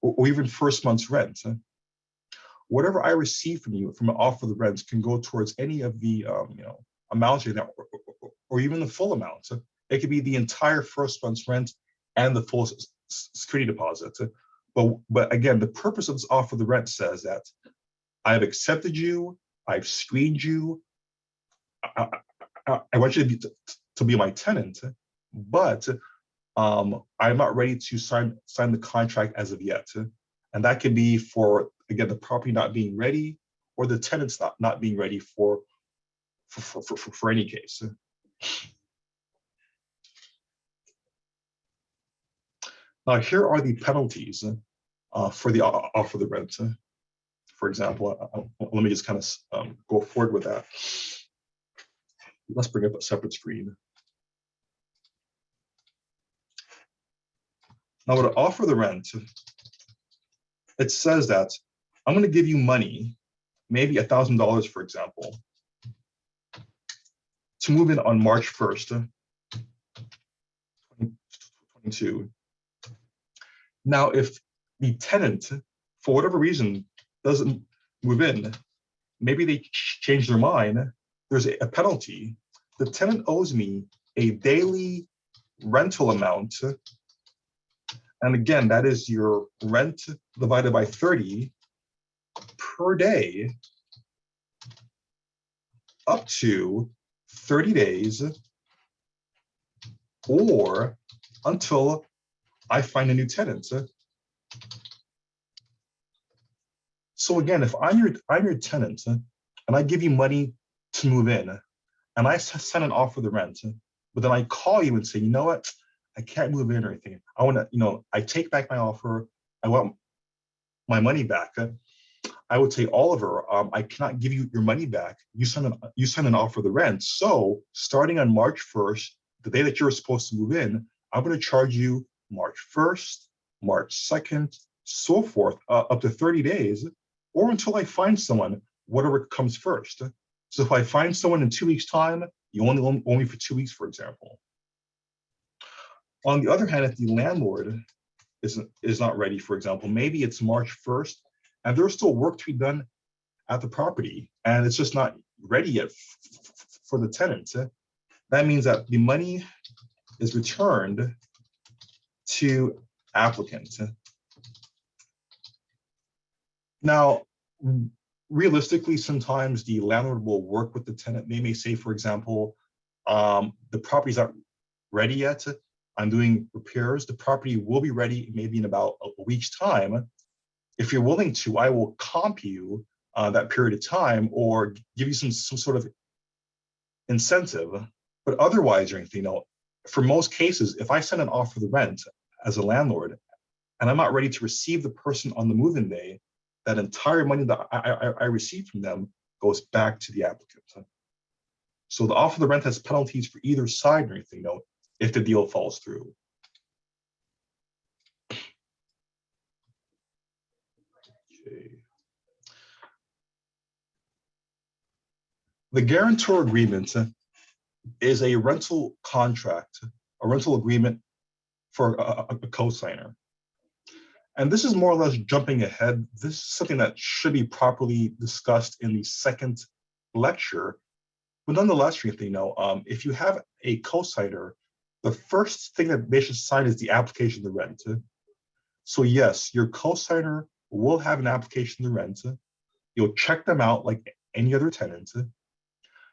or even first month's rent. whatever I receive from you from an offer of the rent can go towards any of the amounts or even the full amount. It could be the entire first month's rent and the full security deposit. But again, the purpose of this offer of the rent says that I've accepted you, I've screened you, I want you to be my tenant, but I'm not ready to sign the contract as of yet. And that could be for, again, the property not being ready or the tenants not being ready for any case. Now, here are the penalties for the offer of the rent. For example, let me just kind of go forward with that. Let's bring up a separate screen. Now, with an offer of the rent, it says that I'm going to give you money, maybe $1,000, for example, to move in on March 1st, 2022. Now, if the tenant, for whatever reason, doesn't move in, maybe they change their mind, there's a penalty. The tenant owes me a daily rental amount. And again, that is your rent divided by 30 per day up to 30 days or until I find a new tenant. So again, if I'm your tenant and I give you money to move in and I send an offer of the rent, but then I call you and say, you know what, I can't move in or anything. I want to, I take back my offer. I want my money back. I would say, Oliver, I cannot give you your money back. You send an offer of the rent. So starting on March 1st, the day that you're supposed to move in, I'm going to charge you March 1st, March 2nd, so forth, up to 30 days, or until I find someone, whatever comes first. So if I find someone in 2 weeks' time, you only own me for 2 weeks, for example. On the other hand, if the landlord is not ready, for example, maybe it's March 1st, and there's still work to be done at the property, and it's just not ready yet for the tenant. That means that the money is returned to applicant. Now, realistically, sometimes the landlord will work with the tenant. They may say, for example, the property's not ready yet. I'm doing repairs. The property will be ready maybe in about a week's time. If you're willing to, I will comp you that period of time or give you some sort of incentive. But otherwise, or anything, for most cases, if I send an offer of the rent as a landlord and I'm not ready to receive the person on the move-in day, that entire money that I received from them goes back to the applicant. So the offer of the rent has penalties for either side or anything, if the deal falls through. Okay. The guarantor agreement is a rental contract, a rental agreement for a co-signer. And this is more or less jumping ahead. This is something that should be properly discussed in the second lecture. But nonetheless, if you have a co-signer, the first thing that they should sign is the application of the rent. So yes, your co-signer will have an application of the rent. You'll check them out like any other tenant.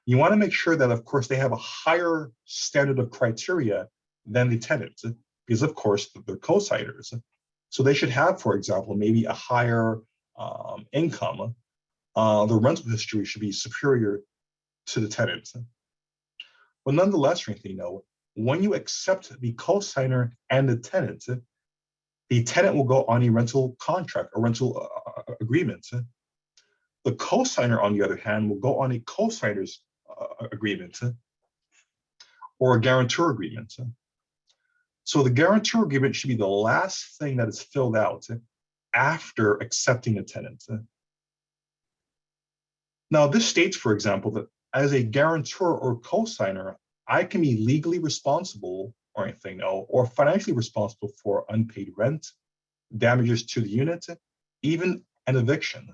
You want to make sure that, of course, they have a higher standard of criteria than the tenant, because, of course, they're co-signers. So they should have, for example, maybe a higher income. The rental history should be superior to the tenant. But nonetheless, when you accept the co-signer and the tenant will go on a rental contract, a rental agreement. The co-signer, on the other hand, will go on a co-signer's agreement or a guarantor agreement. So the guarantor agreement should be the last thing that is filled out after accepting a tenant. Now, this states, for example, that as a guarantor or co-signer, I can be legally responsible or anything, or financially responsible for unpaid rent, damages to the unit, even an eviction.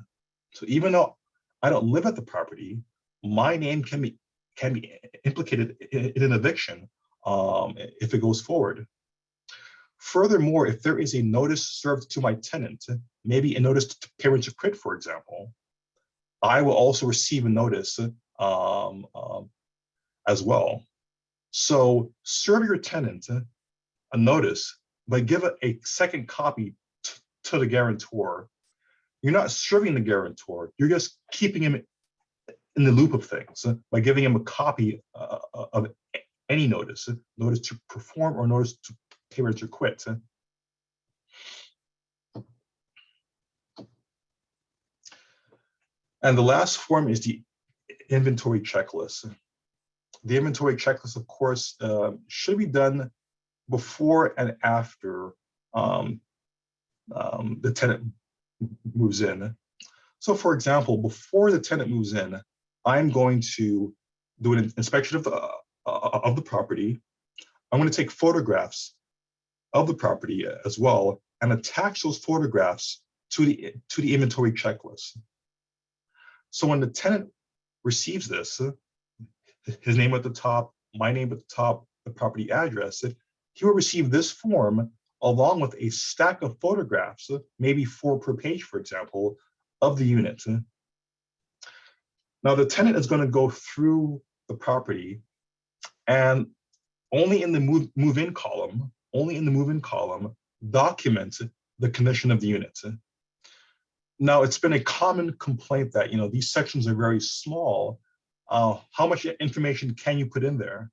So even though I don't live at the property, my name can be implicated in an eviction if it goes forward. Furthermore, if there is a notice served to my tenant, maybe a notice to pay rent or quit, for example, I will also receive a notice as well. So serve your tenant a notice, but give a second copy to the guarantor. You're not serving the guarantor, you're just keeping him in the loop of things by giving him a copy of any notice, notice to perform or notice to pay rent or quit. And the last form is the inventory checklist. The inventory checklist, of course, should be done before and after the tenant moves in. So for example, before the tenant moves in, I'm going to do an inspection of the property. I'm going to take photographs of the property as well and attach those photographs to the inventory checklist. So when the tenant receives this, his name at the top, my name at the top, the property address, he will receive this form along with a stack of photographs, maybe 4 per page, for example, of the unit. Now the tenant is going to go through the property and only in the move-in column, document the condition of the unit. Now it's been a common complaint that these sections are very small. How much information can you put in there?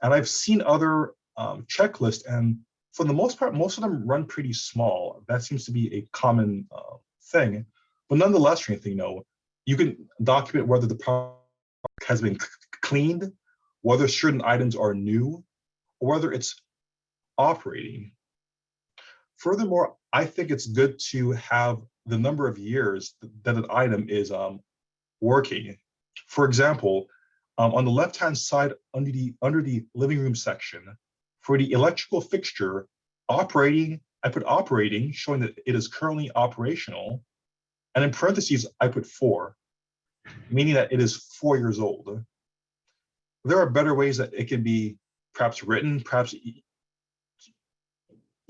And I've seen other checklists, and for the most part, most of them run pretty small. That seems to be a common thing. But nonetheless, you can document whether the property has been cleaned, whether certain items are new, or whether it's operating. Furthermore, I think it's good to have the number of years that an item is working. For example, on the left-hand side under the living room section, for the electrical fixture, operating, I put operating, showing that it is currently operational. And in parentheses, I put 4, meaning that it is 4 years old. There are better ways that it can be perhaps written. Perhaps you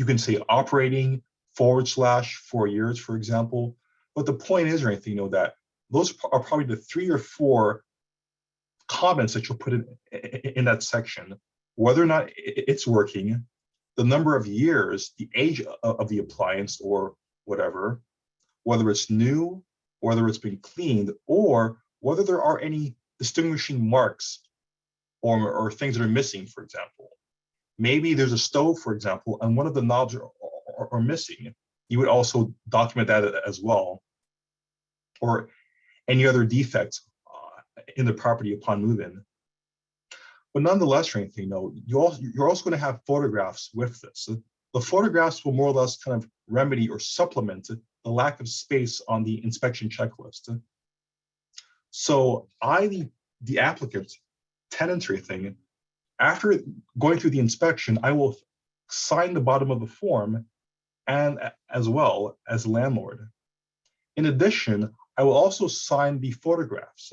can say operating /4 years, for example. But the point is, that those are probably the 3 or 4 comments that you'll put in that section, whether or not it's working, the number of years, the age of the appliance or whatever, whether it's new, whether it's been cleaned, or whether there are any distinguishing marks or things that are missing, for example. Maybe there's a stove, for example, and one of the knobs are missing. You would also document that as well, or any other defects in the property upon move-in. But nonetheless, you're also going to have photographs with this. The photographs will more or less kind of remedy or supplement the lack of space on the inspection checklist. So the applicant, tenancy thing, after going through the inspection, I will sign the bottom of the form and as well as landlord. In addition, I will also sign the photographs.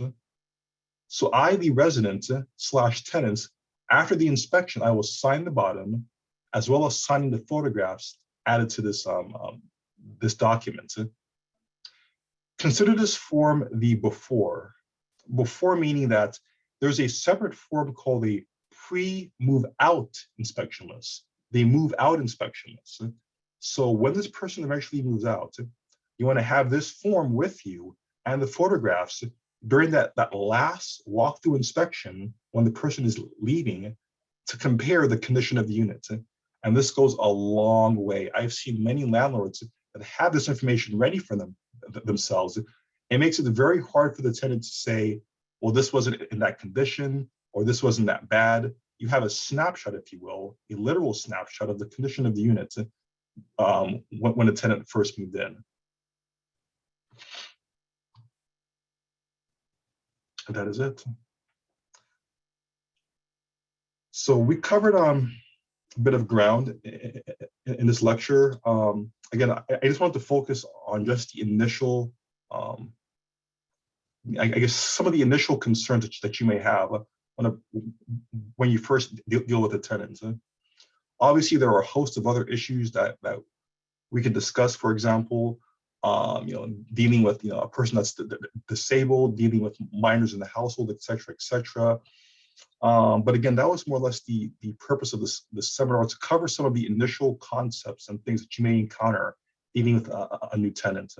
So I, the resident / tenants, after the inspection, I will sign the bottom as well as signing the photographs added to this, this document. Consider this form the before. Before meaning that there's a separate form called a pre-move out inspection list. They move out inspection list. So when this person eventually moves out, you want to have this form with you and the photographs during that last walkthrough inspection when the person is leaving to compare the condition of the unit. And this goes a long way. I've seen many landlords that have this information ready for themselves. It makes it very hard for the tenant to say, well, this wasn't in that condition, or this wasn't that bad. You have a snapshot, if you will, a literal snapshot of the condition of the unit when the tenant first moved in. And that is it. So we covered a bit of ground in this lecture. Again, I just wanted to focus on just the initial I guess some of the initial concerns that you may have when you first deal with a tenant. Obviously, there are a host of other issues that we can discuss. For example, dealing with a person that's disabled, dealing with minors in the household, et cetera, et cetera. But again, that was more or less the purpose of this seminar, to cover some of the initial concepts and things that you may encounter dealing with a new tenant.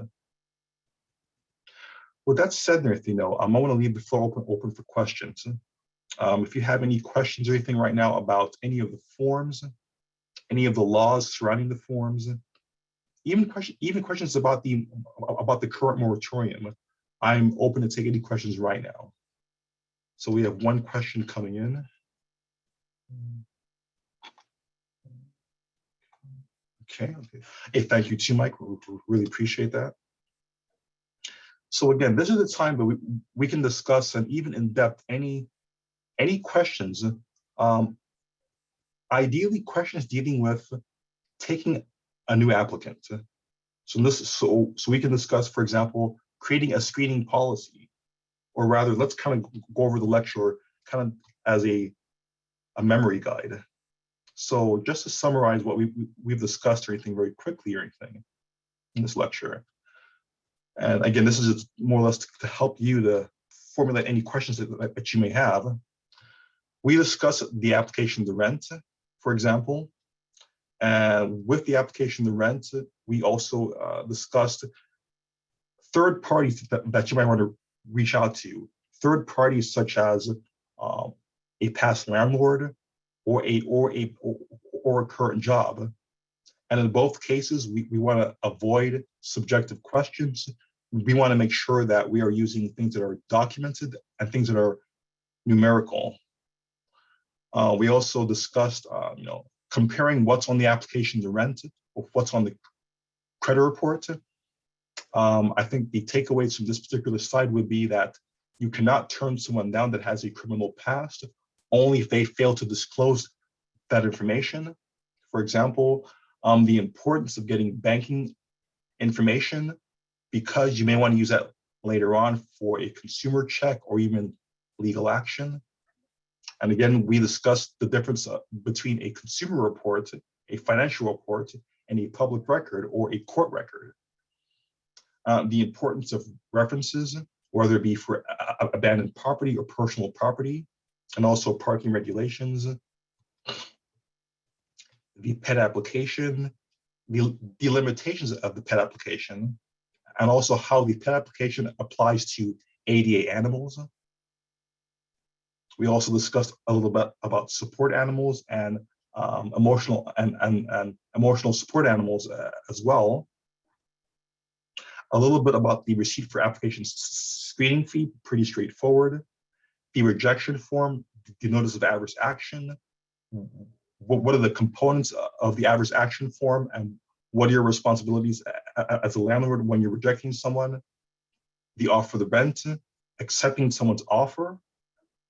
With that said, I want to leave the floor open for questions. If you have any questions or anything right now about any of the forms, any of the laws surrounding the forms, even questions about the current moratorium, I'm open to take any questions right now. So we have one question coming in. Okay. Hey, thank you too, Mike. We really appreciate that. So again, this is the time that we can discuss and even in depth any questions. Ideally, questions dealing with taking a new applicant. So we can discuss, for example, creating a screening policy, or rather, let's kind of go over the lecture kind of as a memory guide. So just to summarize what we've discussed or anything very quickly or anything in this lecture. And again, this is just more or less to help you to formulate any questions that you may have. We discussed the application to rent, for example. And with the application to rent, we also discussed third parties that you might want to reach out to. Third parties such as a past landlord or a current job. And in both cases, we want to avoid subjective questions. We want to make sure that we are using things that are documented and things that are numerical. We also discussed, comparing what's on the application to rent with what's on the credit report. I think the takeaways from this particular slide would be that you cannot turn someone down that has a criminal past only if they fail to disclose that information. For example, the importance of getting banking information, because you may want to use that later on for a consumer check or even legal action. And again, we discussed the difference between a consumer report, a financial report, and a public record or a court record. The importance of references, whether it be for abandoned property or personal property, and also parking regulations, the pet application, the limitations of the pet application, and also how the pet application applies to ADA animals. We also discussed a little bit about support animals and emotional support animals as well. A little bit about the receipt for application screening fee, pretty straightforward. The rejection form, the notice of adverse action. What are the components of the adverse action form, and what are your responsibilities as a landlord when you're rejecting someone? The offer the rent, accepting someone's offer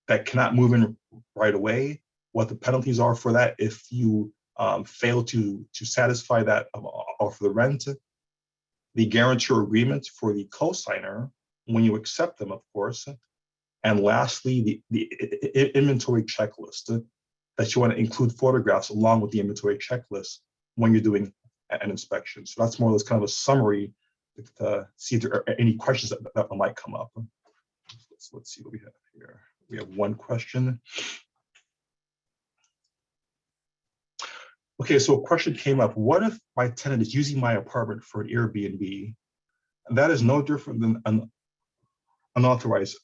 that cannot move in right away, what the penalties are for that if you fail to satisfy that offer the rent, the guarantor agreement for the co-signer when you accept them, of course, and lastly, the inventory checklist that you want to include photographs along with the inventory checklist when you're doing an inspection. So that's more or less kind of a summary to see if there are any questions that might come up. Let's see what we have here. We have one question. Okay, so a question came up. What if my tenant is using my apartment for an Airbnb? And that is no different than an unauthorized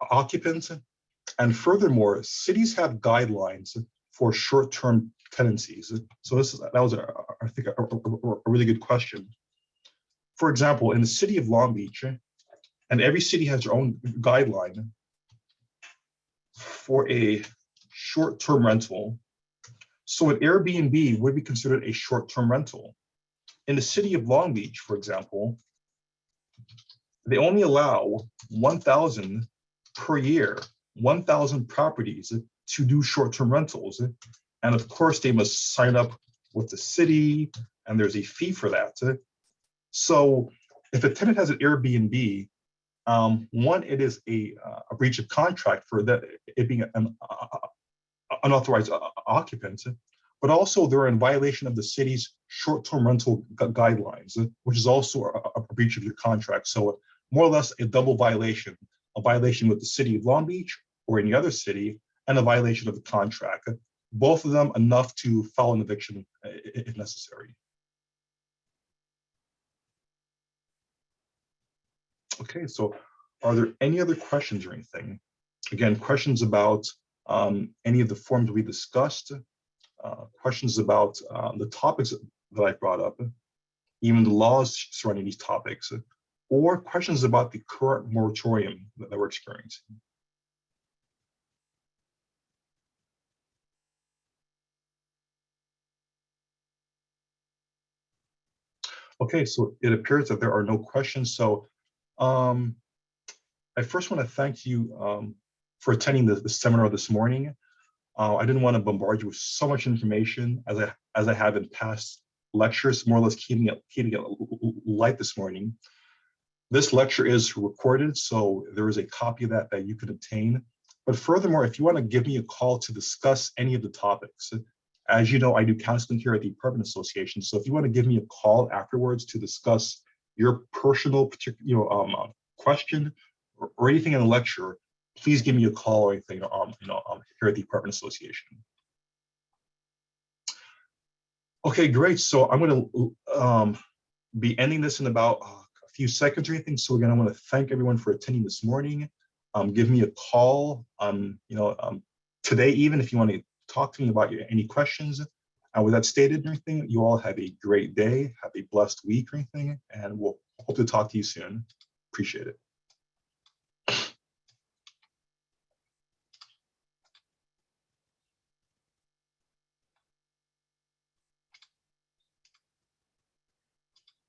occupant. And furthermore, cities have guidelines for short-term tenancies. So that was, I think, a really good question. For example, in the city of Long Beach, and every city has their own guideline for a short-term rental. So an Airbnb would be considered a short-term rental. In the city of Long Beach, for example, they only allow 1,000 per year, 1,000 properties to do short-term rentals. And of course, they must sign up with the city, and there's a fee for that. So if a tenant has an Airbnb One, it is a breach of contract for that it being an unauthorized occupant, but also they're in violation of the city's short-term rental guidelines, which is also a breach of your contract. So more or less a double violation, a violation with the city of Long Beach or any other city, and a violation of the contract. Both of them enough to file an eviction if necessary. Okay, so are there any other questions or anything? Again, questions about any of the forms we discussed, questions about the topics that I brought up, even the laws surrounding these topics, or questions about the current moratorium that we're experiencing. Okay, so it appears that there are no questions. So I first want to thank you for attending the seminar this morning. I didn't want to bombard you with so much information as I have in past lectures, more or less keeping it light this morning. This lecture is recorded, so there is a copy of that you can obtain. But furthermore, if you want to give me a call to discuss any of the topics, as you know, I do counseling here at the Apartment Association. So if you want to give me a call afterwards to discuss your personal question or anything in the lecture, please give me a call or anything here at the Apartment Association. Okay, great. So I'm going to be ending this in about a few seconds or anything. So again, I want to thank everyone for attending this morning. Give me a call, today even if you want to talk to me about any questions. With that stated and everything, you all have a great day, have a blessed week or anything, and we'll hope to talk to you soon. Appreciate it.